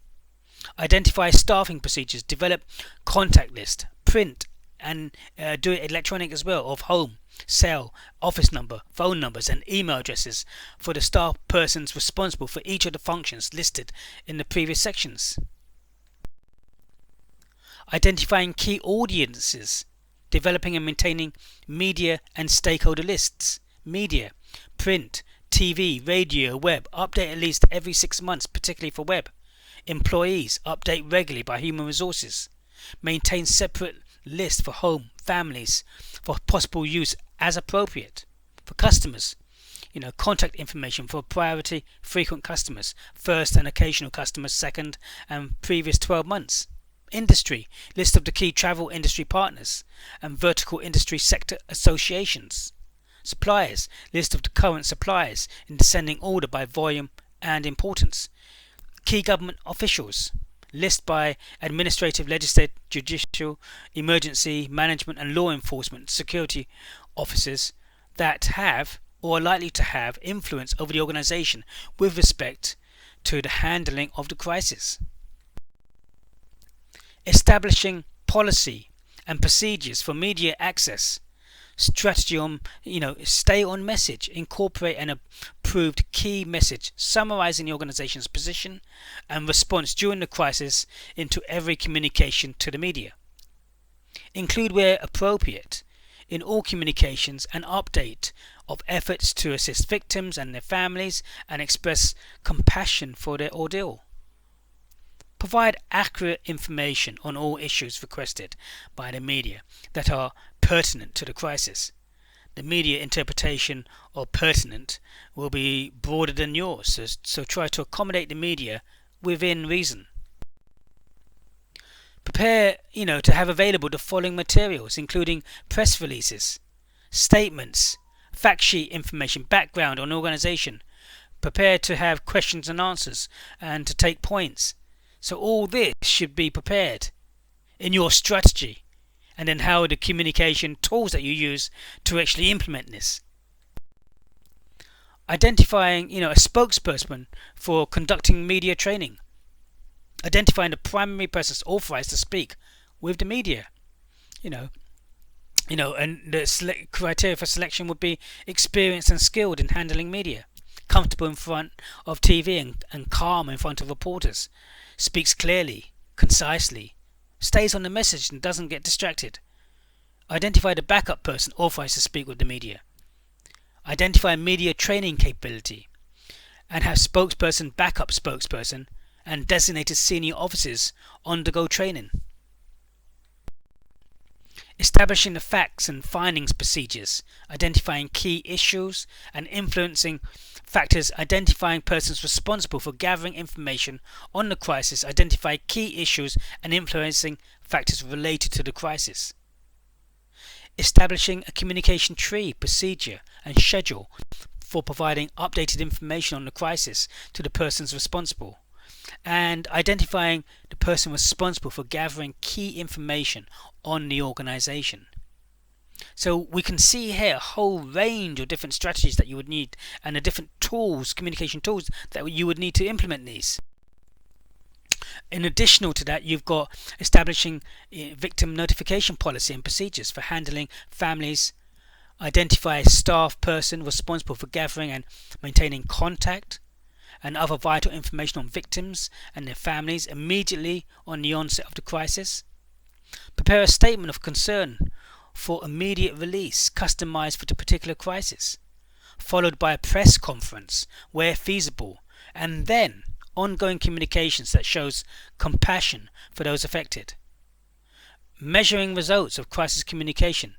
Identify staffing procedures, develop contact list, print and do it electronic as well, of home, cell, office number, phone numbers and email addresses for the staff persons responsible for each of the functions listed in the previous sections. Identifying key audiences, developing and maintaining media and stakeholder lists. Media, print, TV, radio, web, update at least every 6 months, particularly for web. Employees, update regularly by human resources. Maintain separate lists for home, families, for possible use as appropriate. For customers, contact information for priority, frequent customers, first and occasional customers, second and previous 12 months. Industry, list of the key travel industry partners and vertical industry sector associations. Suppliers, list of the current suppliers in descending order by volume and importance. Key government officials, list by administrative, legislative, judicial, emergency, management and law enforcement security officers that have or are likely to have influence over the organization with respect to the handling of the crisis. Establishing policy and procedures for media access. Strategy on, stay on message. Incorporate an approved key message summarizing the organization's position and response during the crisis into every communication to the media. Include, where appropriate, in all communications an update of efforts to assist victims and their families and express compassion for their ordeal. Provide accurate information on all issues requested by the media that are pertinent to the crisis. The media interpretation of pertinent will be broader than yours, so try to accommodate the media within reason. Prepare, to have available the following materials, including press releases, statements, fact sheet information, background on organization, prepared to have questions and answers and to take points. So all this should be prepared in your strategy, and then how the communication tools that you use to actually implement this. Identifying, a spokesperson for conducting media training. Identifying the primary persons authorized to speak with the media. And the criteria for selection would be experienced and skilled in handling media, comfortable in front of TV and calm in front of reporters, speaks clearly, concisely, stays on the message and doesn't get distracted. Identify the backup person authorized to speak with the media. Identify media training capability and have spokesperson, backup spokesperson, and designated senior officers undergo training. Establishing the facts and findings procedures, identifying key issues and influencing factors, identifying persons responsible for gathering information on the crisis, identify key issues and influencing factors related to the crisis. Establishing a communication tree, procedure and schedule for providing updated information on the crisis to the persons responsible, and identifying the person responsible for gathering key information on the organization. So we can see here a whole range of different strategies that you would need and the different tools, communication tools that you would need to implement these. In addition to that, you've got establishing victim notification policy and procedures for handling families, identify a staff person responsible for gathering and maintaining contact and other vital information on victims and their families immediately on the onset of the crisis. Prepare a statement of concern for immediate release customized for the particular crisis, followed by a press conference where feasible, and then ongoing communications that shows compassion for those affected. Measuring results of crisis communication.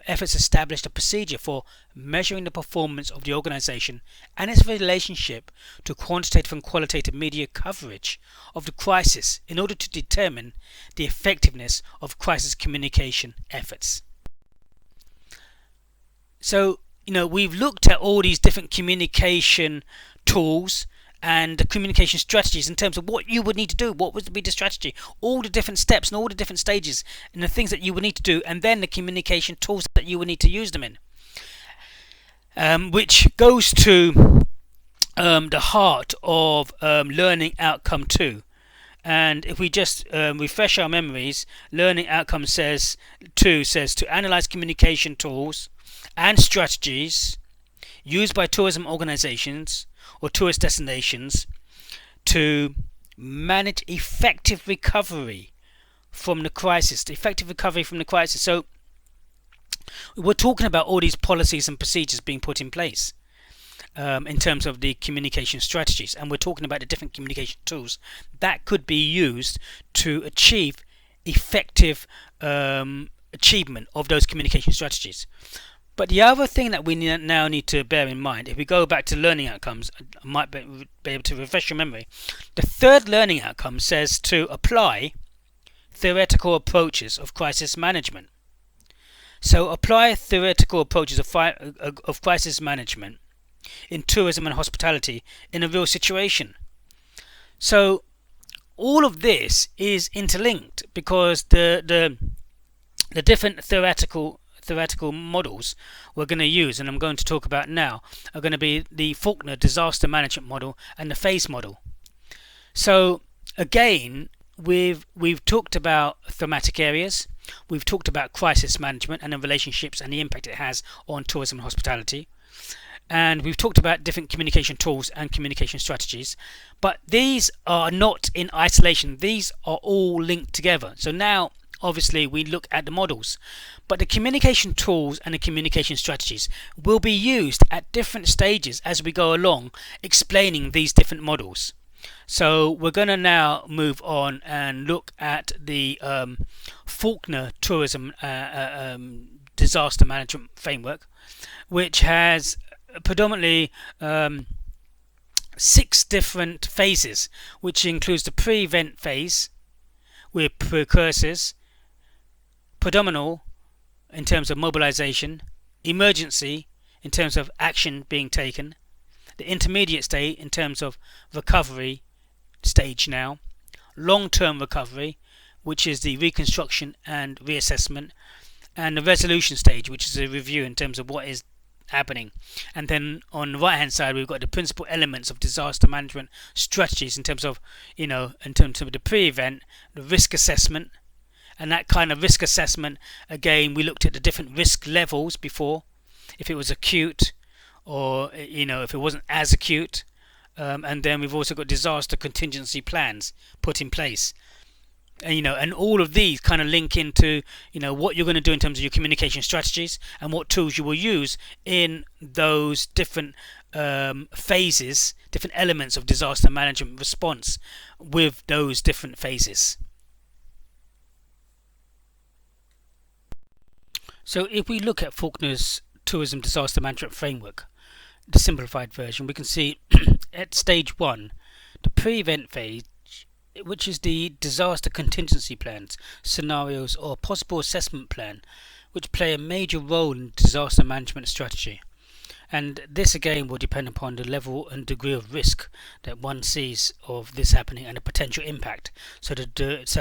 Efforts established a procedure for measuring the performance of the organization and its relationship to quantitative and qualitative media coverage of the crisis in order to determine the effectiveness of crisis communication efforts. So, we've looked at all these different communication tools and the communication strategies in terms of what you would need to do, what would be the strategy, all the different steps and all the different stages and the things that you would need to do, and then the communication tools that you would need to use them in, which goes to the heart of learning outcome 2. And if we just refresh our memories, learning outcome 2 says to analyze communication tools and strategies used by tourism organizations or tourist destinations to manage effective recovery from the crisis. So we're talking about all these policies and procedures being put in place in terms of the communication strategies, and we're talking about the different communication tools that could be used to achieve effective achievement of those communication strategies. But the other thing that we now need to bear in mind, if we go back to learning outcomes, I might be able to refresh your memory. The third learning outcome says to apply theoretical approaches of crisis management. So apply theoretical approaches of crisis management in tourism and hospitality in a real situation. So all of this is interlinked because the different theoretical models we're going to use, and I'm going to talk about now, are going to be the Faulkner disaster management model and the phase model. So again, we've talked about thematic areas, we've talked about crisis management and the relationships and the impact it has on tourism and hospitality, and we've talked about different communication tools and communication strategies, but these are not in isolation, these are all linked together. So now obviously we look at the models, but the communication tools and the communication strategies will be used at different stages as we go along explaining these different models. So we're going to now move on and look at the Faulkner tourism disaster management framework, which has predominantly 6 different phases, which includes the pre-event phase with precursors, predominal in terms of mobilization, emergency, in terms of action being taken, the intermediate state in terms of recovery stage now, long-term recovery, which is the reconstruction and reassessment, and the resolution stage, which is a review in terms of what is happening. And then on the right hand side, we've got the principal elements of disaster management strategies in terms of the pre-event, the risk assessment. And that kind of risk assessment, again, we looked at the different risk levels before, if it was acute or if it wasn't as acute. And then we've also got disaster contingency plans put in place. And all of these kind of link into what you're going to do in terms of your communication strategies and what tools you will use in those different phases, different elements of disaster management response with those different phases. So if we look at Faulkner's Tourism Disaster Management Framework, the simplified version, we can see at stage 1, the pre-event phase, which is the disaster contingency plans, scenarios or possible assessment plan, which play a major role in disaster management strategy. And this again will depend upon the level and degree of risk that one sees of this happening and the potential impact. So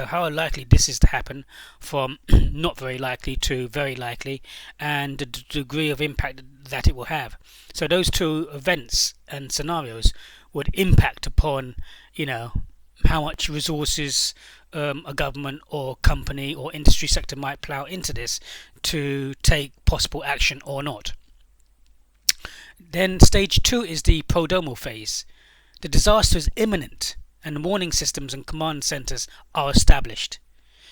how likely this is to happen, from not very likely to very likely, and the degree of impact that it will have. So those two events and scenarios would impact upon how much resources a government or company or industry sector might plough into this to take possible action or not. Then stage 2 is the prodromal phase. The disaster is imminent and the warning systems and command centers are established.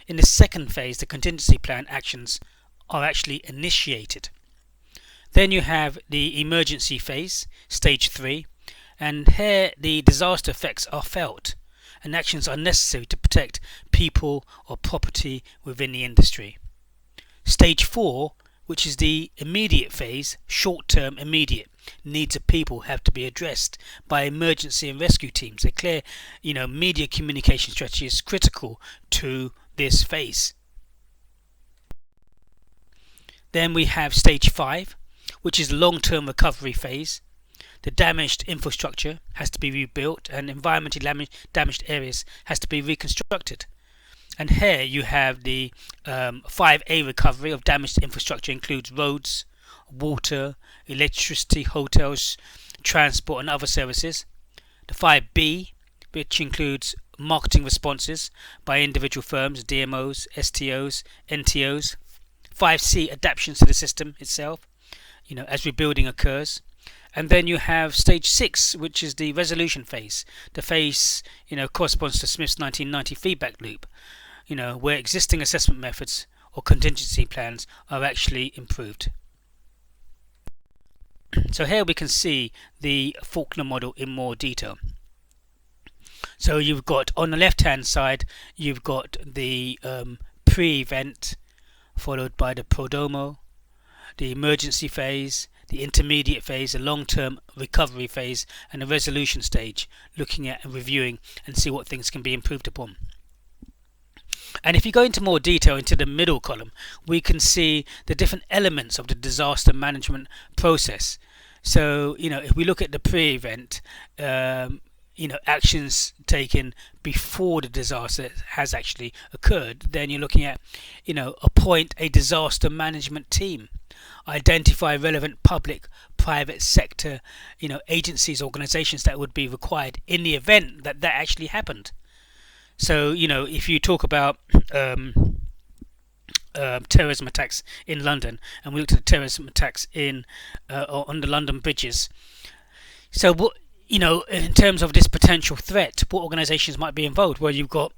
In the second phase, the contingency plan actions are actually initiated. Then you have the emergency phase, stage 3, and here the disaster effects are felt and actions are necessary to protect people or property within the industry. Stage 4, which is the immediate phase, short-term immediate needs of people have to be addressed by emergency and rescue teams. A clear, media communication strategy is critical to this phase. Then we have stage 5, which is long-term recovery phase. The damaged infrastructure has to be rebuilt and environmentally damaged areas has to be reconstructed. And here you have the 5A recovery of damaged infrastructure, includes roads, water, electricity, hotels, transport and other services. The 5B, which includes marketing responses by individual firms, DMOs, STOs, NTOs. 5C, adaptations to the system itself, as rebuilding occurs. And then you have stage 6, which is the resolution phase. The phase, corresponds to Smith's 1990 feedback loop, where existing assessment methods or contingency plans are actually improved. So here we can see the Faulkner model in more detail. So you've got, on the left hand side, you've got the pre-event followed by the prodromal, the emergency phase, the intermediate phase, the long-term recovery phase, and the resolution stage, looking at and reviewing and see what things can be improved upon. And if you go into more detail into the middle column, we can see the different elements of the disaster management process. So, if we look at the pre-event, actions taken before the disaster has actually occurred, then you're looking at, appoint a disaster management team, identify relevant public, private sector, agencies, organizations that would be required in the event that actually happened. So, if you talk about terrorism attacks in London, and we looked at the terrorism attacks on the London bridges. So, what in terms of this potential threat, what organisations might be involved? Well, you've got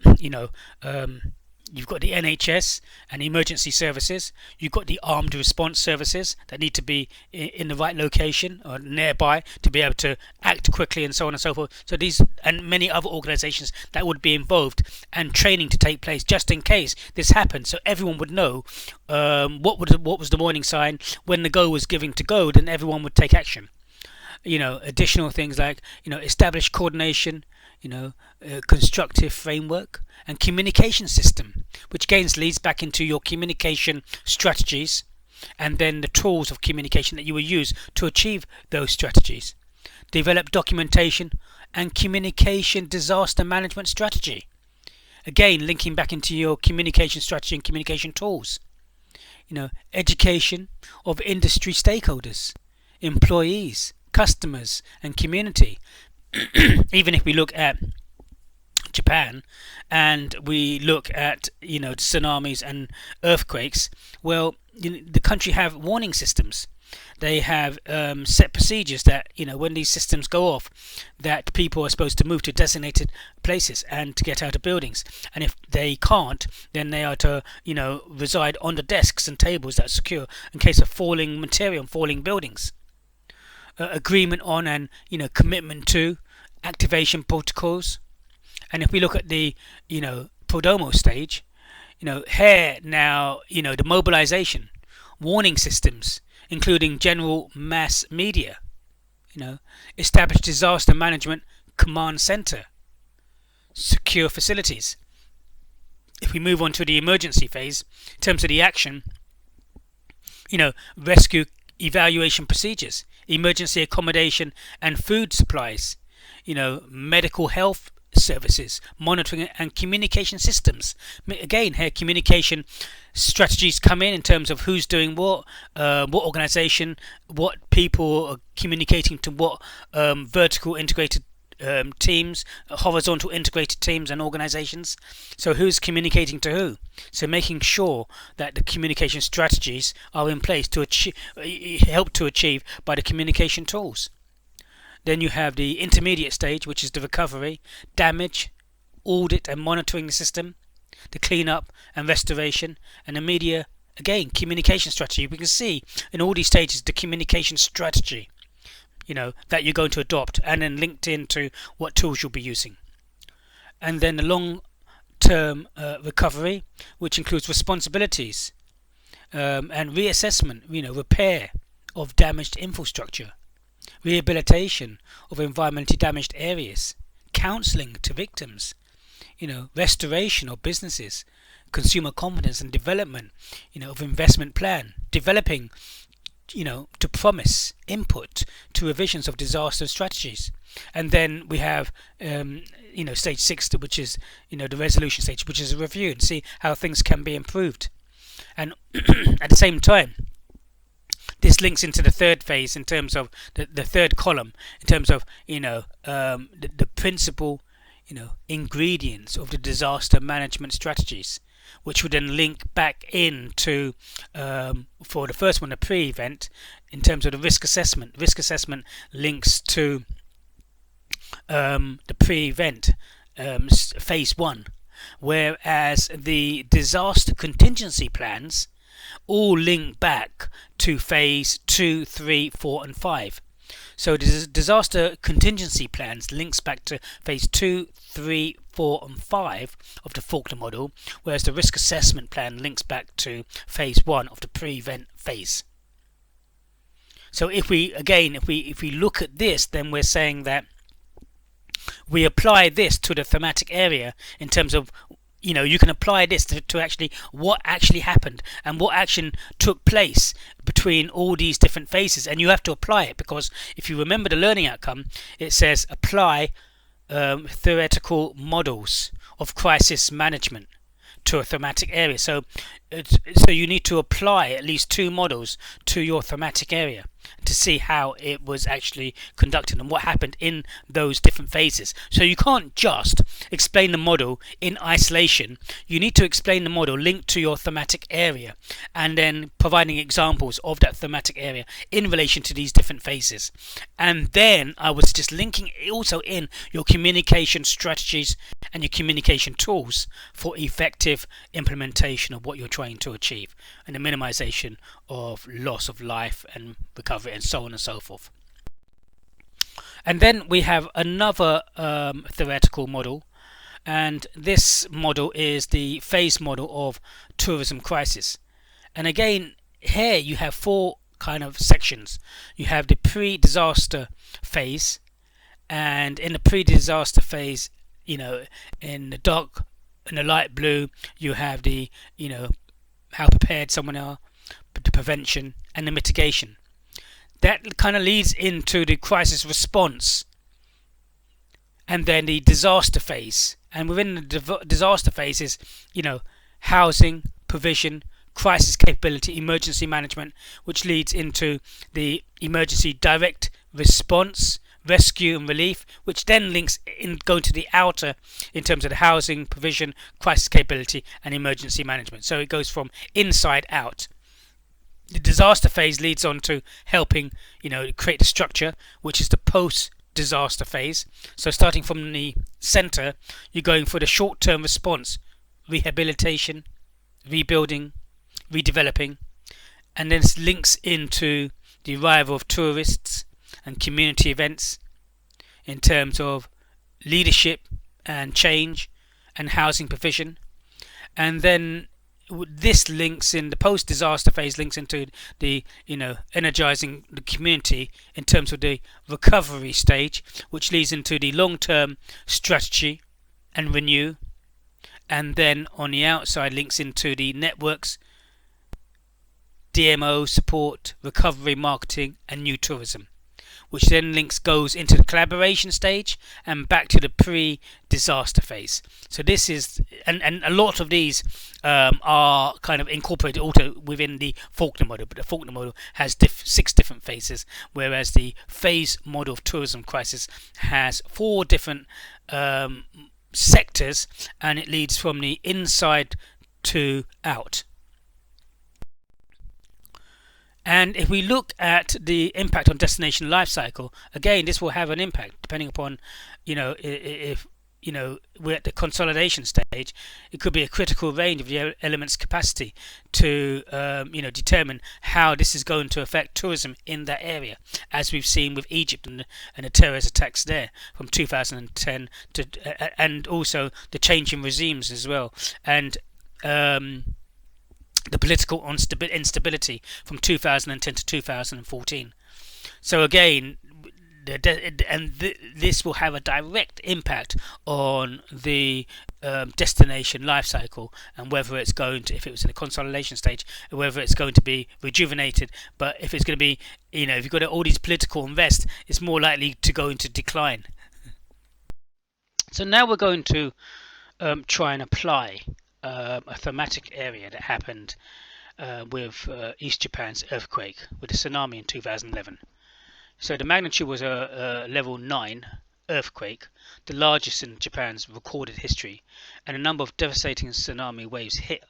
you've got the NHS and emergency services. You've got the armed response services that need to be in the right location or nearby to be able to act quickly, and so on and so forth. So these and many other organisations that would be involved, and training to take place just in case this happened, so everyone would know what was the warning sign when the go was given to go. Then everyone would take action. Additional things like establish coordination, constructive framework and communication system, which again leads back into your communication strategies, and then the tools of communication that you will use to achieve those strategies. Develop documentation and communication disaster management strategy. Again, linking back into your communication strategy and communication tools. Education of industry stakeholders, employees, customers, and community. Even if we look at Japan and we look at tsunamis and earthquakes, well, the country have warning systems. They have set procedures that when these systems go off, that people are supposed to move to designated places and to get out of buildings, and if they can't, then they are to reside on the desks and tables that are secure in case of falling material and falling buildings. Agreement on and commitment to activation protocols. And if we look at the Prodomo stage, here now the mobilization, warning systems, including general mass media, establish disaster management command center, secure facilities. If we move on to the emergency phase, in terms of the action, rescue evaluation procedures, emergency accommodation and food supplies, medical health services, monitoring and communication systems. Again, here communication strategies come in terms of who's doing what organization, what people are communicating to what vertical integrated teams, horizontal integrated teams and organizations. So who's communicating to who? So making sure that the communication strategies are in place to help to achieve by the communication tools. Then you have the intermediate stage, which is the recovery, damage, audit and monitoring the system, the cleanup and restoration, and the media, again, communication strategy. We can see in all these stages the communication strategy, that you're going to adopt, and then linked into what tools you'll be using. And then the long-term recovery, which includes responsibilities and reassessment, repair of damaged infrastructure, rehabilitation of environmentally damaged areas, counselling to victims, restoration of businesses, consumer confidence and development, of investment plan, developing, to promise input to revisions of disaster strategies. And then we have, stage 6, which is, the resolution stage, which is a review and see how things can be improved. And at the same time, this links into the third phase in terms of the third column, in terms of the principal ingredients of the disaster management strategies, which would then link back into for the first one, the pre-event, in terms of the risk assessment. Risk assessment links to the pre-event, phase 1, whereas the disaster contingency plans all link back to phase 2, 3, 4 and 5. So the disaster contingency plans links back to phase 2, 3, 4 and 5 of the Faulkner model, whereas the risk assessment plan links back to phase 1 of the pre-event phase. So if we look at this, then we're saying that we apply this to the thematic area in terms of you can apply this to actually what actually happened and what action took place between all these different phases, and you have to apply it, because if you remember the learning outcome, it says apply theoretical models of crisis management to a thematic area. So you need to apply at least 2 models to your thematic area to see how it was actually conducted and what happened in those different phases. So you can't just explain the model in isolation. You need to explain the model linked to your thematic area and then providing examples of that thematic area in relation to these different phases. And then I was just linking also in your communication strategies and your communication tools for effective implementation of what you're trying to achieve and the minimization of loss of life and recovery and so on and so forth. And then we have another theoretical model, and this model is the phase model of tourism crisis. And again, here you have 4 kind of sections. You have the pre-disaster phase, and in the pre-disaster phase, in the dark and the light blue, you have the how prepared someone are, the prevention, and the mitigation. That kind of leads into the crisis response, and then the disaster phase. And within the disaster phase is, housing, provision, crisis capability, emergency management, which leads into the emergency direct response, rescue and relief, which then links in going to the outer in terms of the housing, provision, crisis capability and emergency management. So it goes from inside out. The disaster phase leads on to helping, create the structure, which is the post-disaster phase. So starting from the center, you're going for the short-term response, rehabilitation, rebuilding, redeveloping, and then links into the arrival of tourists and community events in terms of leadership and change and housing provision. And then this links in the post-disaster phase, links into the energizing the community in terms of the recovery stage, which leads into the long-term strategy and renew. And then on the outside links into the networks, DMO support, recovery marketing and new tourism, which then goes into the collaboration stage and back to the pre-disaster phase. So this is, and a lot of these are kind of incorporated also within the Faulkner model, but the Faulkner model has 6 different phases, whereas the phase model of tourism crisis has 4 different sectors, and it leads from the inside to out. And if we look at the impact on destination life cycle, again, this will have an impact depending upon, if we're at the consolidation stage. It could be a critical range of the elements' capacity to, determine how this is going to affect tourism in that area, as we've seen with Egypt and the terrorist attacks there from 2010 to, and also the change in regimes as well, and the political instability from 2010 to 2014. So again, this will have a direct impact on the destination life cycle, and whether it's going to, if it was in a consolidation stage, whether it's going to be rejuvenated. But if it's going to be, if you've got all these political unrest, it's more likely to go into decline. So now we're going to try and apply a thematic area that happened with East Japan's earthquake, with a tsunami in 2011. So the magnitude was a level 9 earthquake, the largest in Japan's recorded history, and a number of devastating tsunami waves hit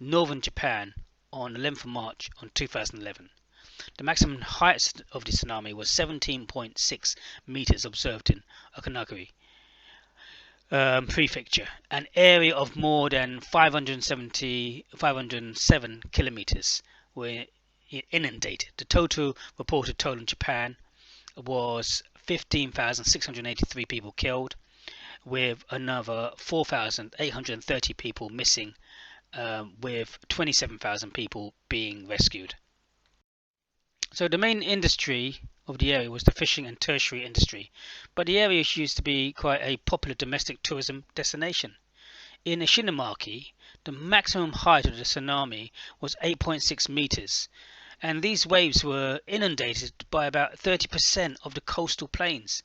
northern Japan on the 11th of March on 2011. The maximum height of the tsunami was 17.6 meters observed in Okanagari prefecture, an area of more than 507 kilometers were inundated. The total reported toll in Japan was 15,683 people killed, with another 4,830 people missing, with 27,000 people being rescued. So the main industry of the area was the fishing and tertiary industry, but the area used to be quite a popular domestic tourism destination. In Ishinomaki, the maximum height of the tsunami was 8.6 meters, and these waves were inundated by about 30% of the coastal plains.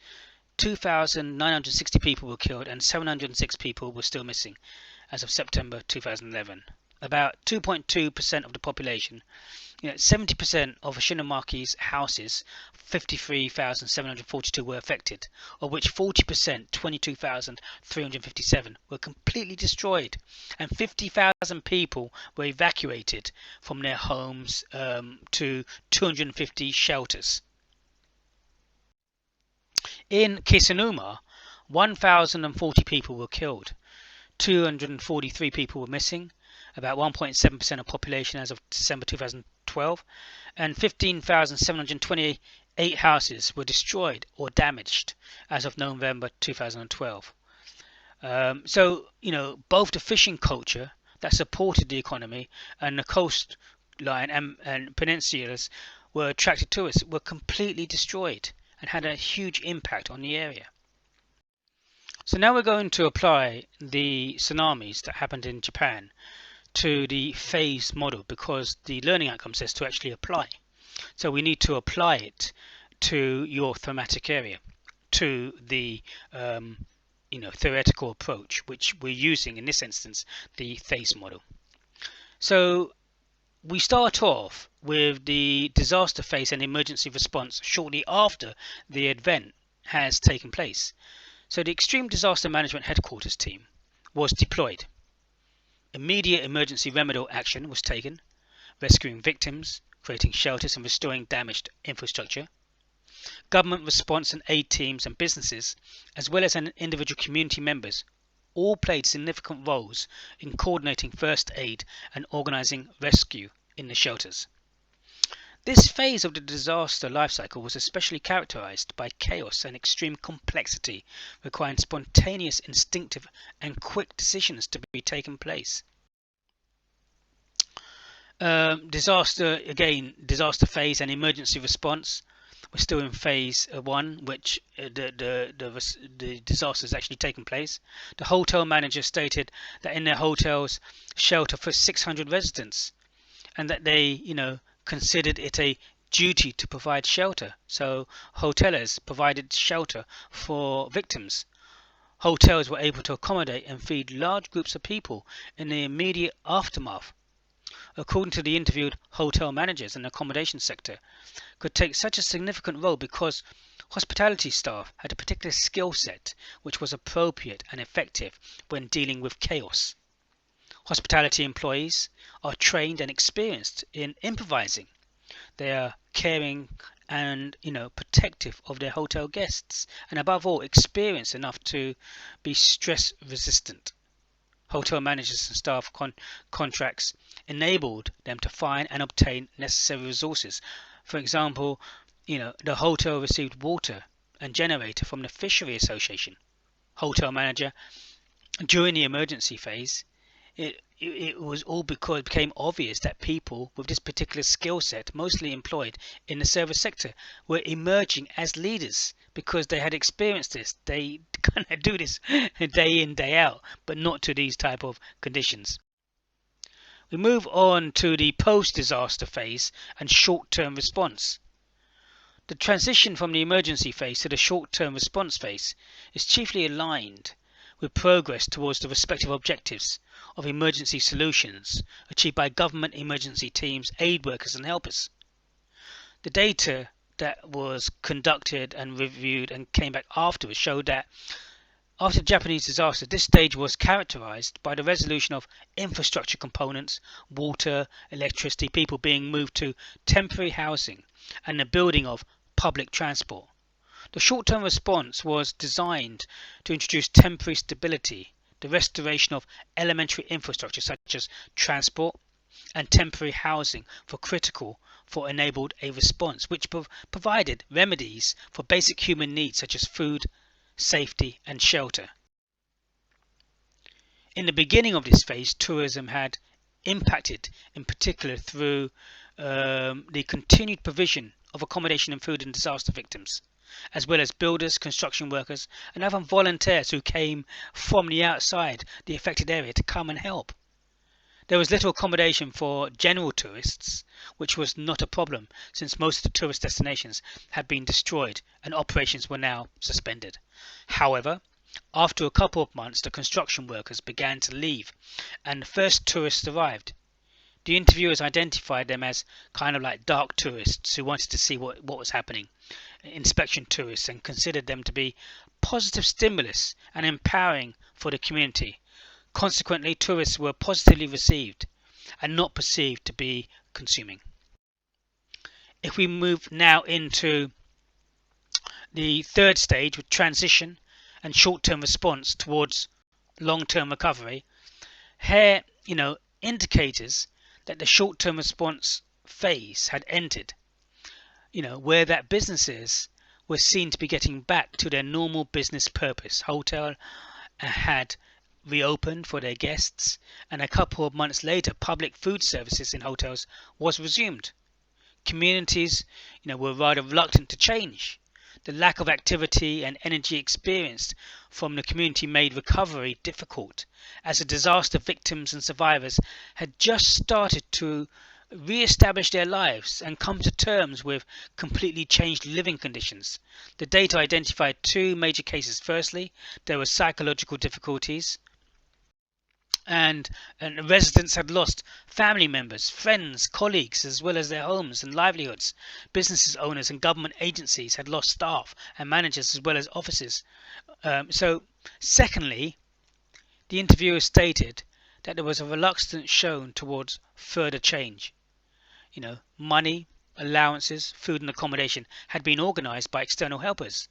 2,960 people were killed and 706 people were still missing as of September 2011. About 2.2% of the population, 70% of Ishinomaki's houses, 53,742 were affected, of which 40%, 22,357, were completely destroyed, and 50,000 people were evacuated from their homes to 250 shelters. In Kisunuma, 1,040 people were killed, 243 people were missing, about 1.7% of population as of December 2012, and 15,728 houses were destroyed or damaged as of November 2012. So, both the fishing culture that supported the economy and the coastline and peninsulas were attracted tourists were completely destroyed and had a huge impact on the area. So now we're going to apply the tsunamis that happened in Japan to the phase model because the learning outcome says to actually apply. So we need to apply it to your thematic area, to the theoretical approach, which we're using in this instance, the phase model. So we start off with the disaster phase and emergency response shortly after the event has taken place. So the Extreme Disaster Management Headquarters team was deployed. Immediate emergency remedial action was taken, rescuing victims, creating shelters and restoring damaged infrastructure. Government response and aid teams and businesses, as well as individual community members, all played significant roles in coordinating first aid and organizing rescue in the shelters. This phase of the disaster life cycle was especially characterized by chaos and extreme complexity, requiring spontaneous, instinctive, and quick decisions to be taken place. Disaster phase and emergency response. We're still in phase 1, which the disaster has actually taken place. The hotel manager stated that in their hotels shelter for 600 residents, and that they, considered it a duty to provide shelter. So hoteliers provided shelter for victims. Hotels were able to accommodate and feed large groups of people in the immediate aftermath. According to the interviewed hotel managers in the accommodation sector, could take such a significant role because hospitality staff had a particular skill set which was appropriate and effective when dealing with chaos. Hospitality employees are trained and experienced in improvising. They are caring and protective of their hotel guests, and above all experienced enough to be stress resistant. Hotel managers and staff contracts enabled them to find and obtain necessary resources. For example, the hotel received water and generator from the Fishery Association. Hotel manager, during the emergency phase, it was all because it became obvious that people with this particular skill set, mostly employed in the service sector, were emerging as leaders because they had experienced this. They kind of do this day in, day out, but not to these type of conditions. We move on to the post-disaster phase and short-term response. The transition from the emergency phase to the short-term response phase is chiefly aligned with progress towards the respective objectives of emergency solutions achieved by government emergency teams, aid workers and helpers. The data that was conducted and reviewed and came back afterwards showed that after the Japanese disaster, this stage was characterized by the resolution of infrastructure components, water, electricity, people being moved to temporary housing, and the building of public transport. The short-term response was designed to introduce temporary stability, the restoration of elementary infrastructure such as transport and temporary housing for enabled a response which provided remedies for basic human needs such as food, safety and shelter. In the beginning of this phase, tourism had impacted, in particular through the continued provision of accommodation and food and disaster victims, as well as builders, construction workers and other volunteers who came from the outside the affected area to come and help. There was little accommodation for general tourists, which was not a problem since most of the tourist destinations had been destroyed and operations were now suspended. However, after a couple of months, the construction workers began to leave and the first tourists arrived. The interviewers identified them as kind of like dark tourists who wanted to see what was happening, inspection tourists, and considered them to be positive stimulus and empowering for the community. Consequently, tourists were positively received and not perceived to be consuming. If we move now into the third stage with transition and short-term response towards long-term recovery, here, indicators that the short-term response phase had ended, where that businesses were seen to be getting back to their normal business purpose. Hotel had reopened for their guests, and a couple of months later public food services in hotels was resumed. Communities were rather reluctant to change. The lack of activity and energy experienced from the community made recovery difficult, as the disaster victims and survivors had just started to re-establish their lives and come to terms with completely changed living conditions. The data identified two major cases. Firstly, there were psychological difficulties, and residents had lost family members, friends, colleagues, as well as their homes and livelihoods. Business owners and government agencies had lost staff and managers as well as offices. Secondly, the interviewer stated that there was a reluctance shown towards further change. Money, allowances, food and accommodation had been organised by external helpers,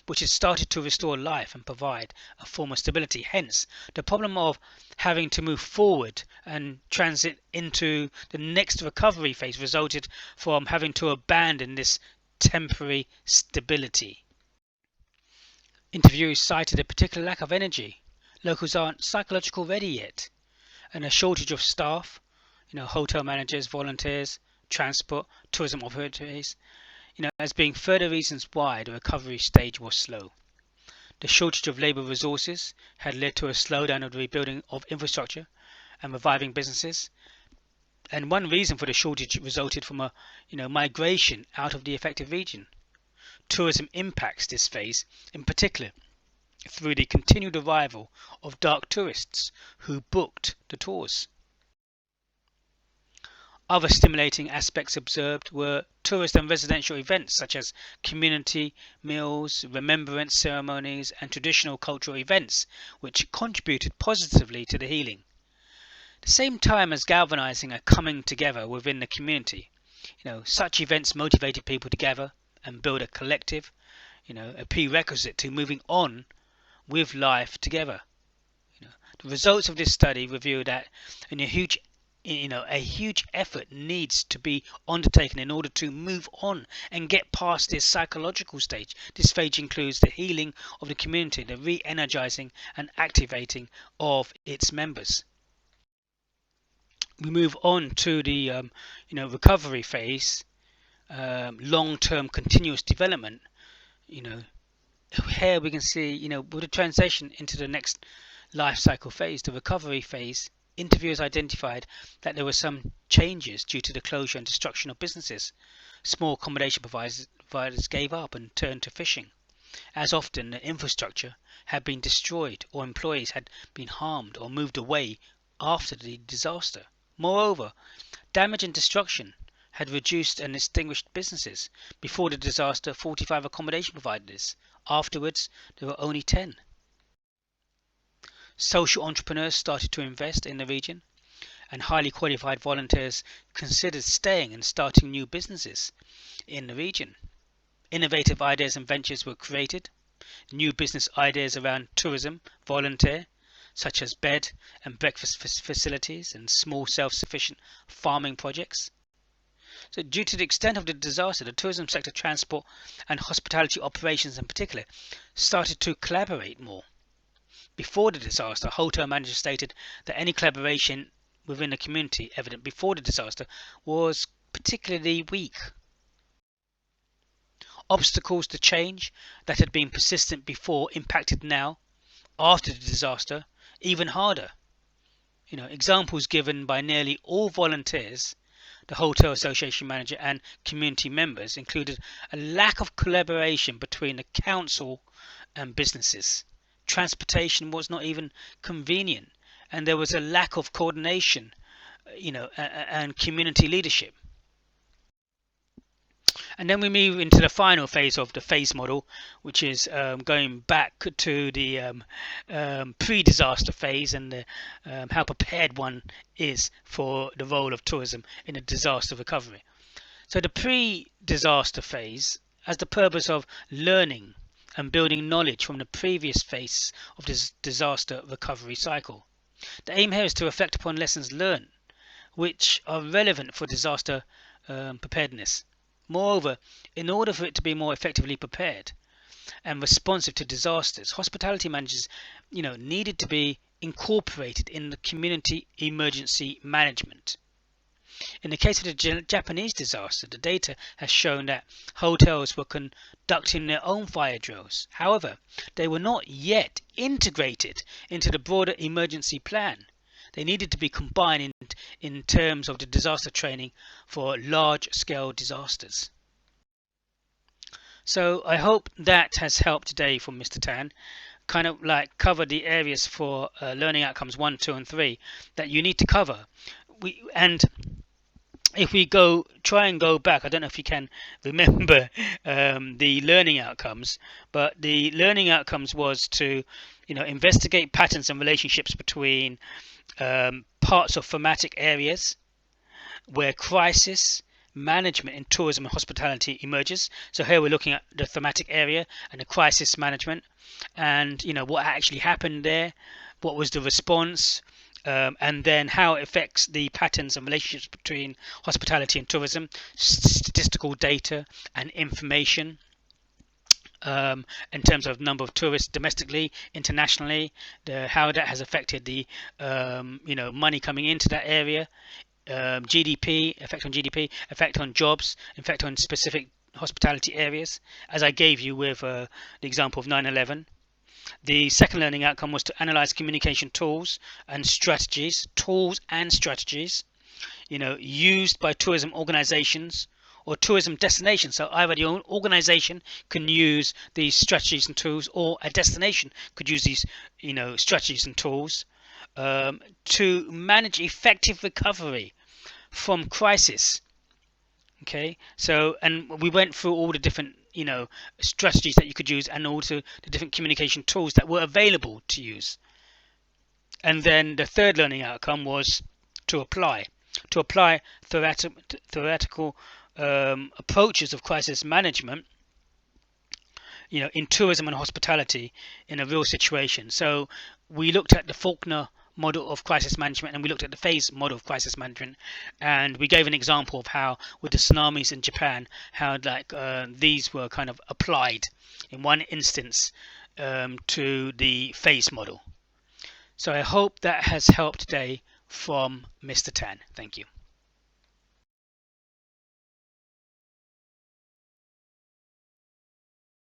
which had started to restore life and provide a form of stability. Hence, the problem of having to move forward and transit into the next recovery phase resulted from having to abandon this temporary stability. Interviewers cited a particular lack of energy. Locals aren't psychologically ready yet, and a shortage of staff, hotel managers, volunteers, transport, tourism operators, as being further reasons why the recovery stage was slow. The shortage of labour resources had led to a slowdown of the rebuilding of infrastructure and reviving businesses. And one reason for the shortage resulted from a migration out of the affected region. Tourism impacts this phase, in particular, through the continued arrival of dark tourists who booked the tours. Other stimulating aspects observed were tourist and residential events such as community meals, remembrance ceremonies and traditional cultural events, which contributed positively to the healing. At the same time as galvanizing a coming together within the community, such events motivated people to gather and build a collective, a prerequisite to moving on with life together. The results of this study revealed that a huge effort needs to be undertaken in order to move on and get past this psychological stage. This stage includes the healing of the community, the re-energizing and activating of its members. We move on to the recovery phase, long-term continuous development. Here we can see, with the transition into the next life cycle phase, the recovery phase. Interviewers identified that there were some changes due to the closure and destruction of businesses. Small accommodation providers gave up and turned to fishing. As often, the infrastructure had been destroyed or employees had been harmed or moved away after the disaster. Moreover, damage and destruction had reduced and extinguished businesses. Before the disaster, 45 accommodation providers. Afterwards, there were only 10. Social entrepreneurs started to invest in the region, and highly qualified volunteers considered staying and starting new businesses in the region. Innovative ideas and ventures were created. New business ideas around tourism, volunteer, such as bed and breakfast facilities and small self-sufficient farming projects. So due to the extent of the disaster, the tourism sector, transport and hospitality operations in particular, started to collaborate more. Before the disaster, hotel managers stated that any collaboration within the community evident before the disaster was particularly weak. Obstacles to change that had been persistent before impacted now, after the disaster, even harder. Examples given by nearly all volunteers, the hotel association manager and community members, included a lack of collaboration between the council and businesses. Transportation was not even convenient, and there was a lack of coordination, and community leadership. And then we move into the final phase of the phase model, which is going back to the pre-disaster phase and how prepared one is for the role of tourism in a disaster recovery. So the pre-disaster phase has the purpose of learning and building knowledge from the previous phase of this disaster recovery cycle. The aim here is to reflect upon lessons learned which are relevant for disaster preparedness. Moreover, in order for it to be more effectively prepared and responsive to disasters, hospitality managers needed to be incorporated in the community emergency management. In the case of the Japanese disaster, the data has shown that hotels were conducting their own fire drills. However, they were not yet integrated into the broader emergency plan. They needed to be combined in terms of the disaster training for large-scale disasters. So I hope that has helped today from Mr. Tan. Kind of like cover the areas for learning outcomes 1, 2 and 3 that you need to cover. And if we try and go back, I don't know if you can remember the learning outcomes, but the learning outcomes was to investigate patterns and relationships between parts of thematic areas where crisis management in tourism and hospitality emerges. So here we're looking at the thematic area and the crisis management, and what actually happened there, what was the response, and then how it affects the patterns and relationships between hospitality and tourism, statistical data and information in terms of number of tourists domestically, internationally, how that has affected the money coming into that area, GDP, effect on GDP, effect on jobs, effect on specific hospitality areas, as I gave you with the example of 9/11. The second learning outcome was to analyze communication tools and strategies, used by tourism organizations or tourism destinations. So either the organization can use these strategies and tools, or a destination could use these strategies and tools to manage effective recovery from crisis. Okay, so, and we went through all the different strategies that you could use, and also the different communication tools that were available to use. And then the third learning outcome was to apply theoretical approaches of crisis management in tourism and hospitality in a real situation. So we looked at the Faulkner model of crisis management, and we looked at the phase model of crisis management, and we gave an example of how with the tsunamis in Japan, how these were kind of applied in one instance to the phase model. So I hope that has helped today from Mr. Tan. Thank you.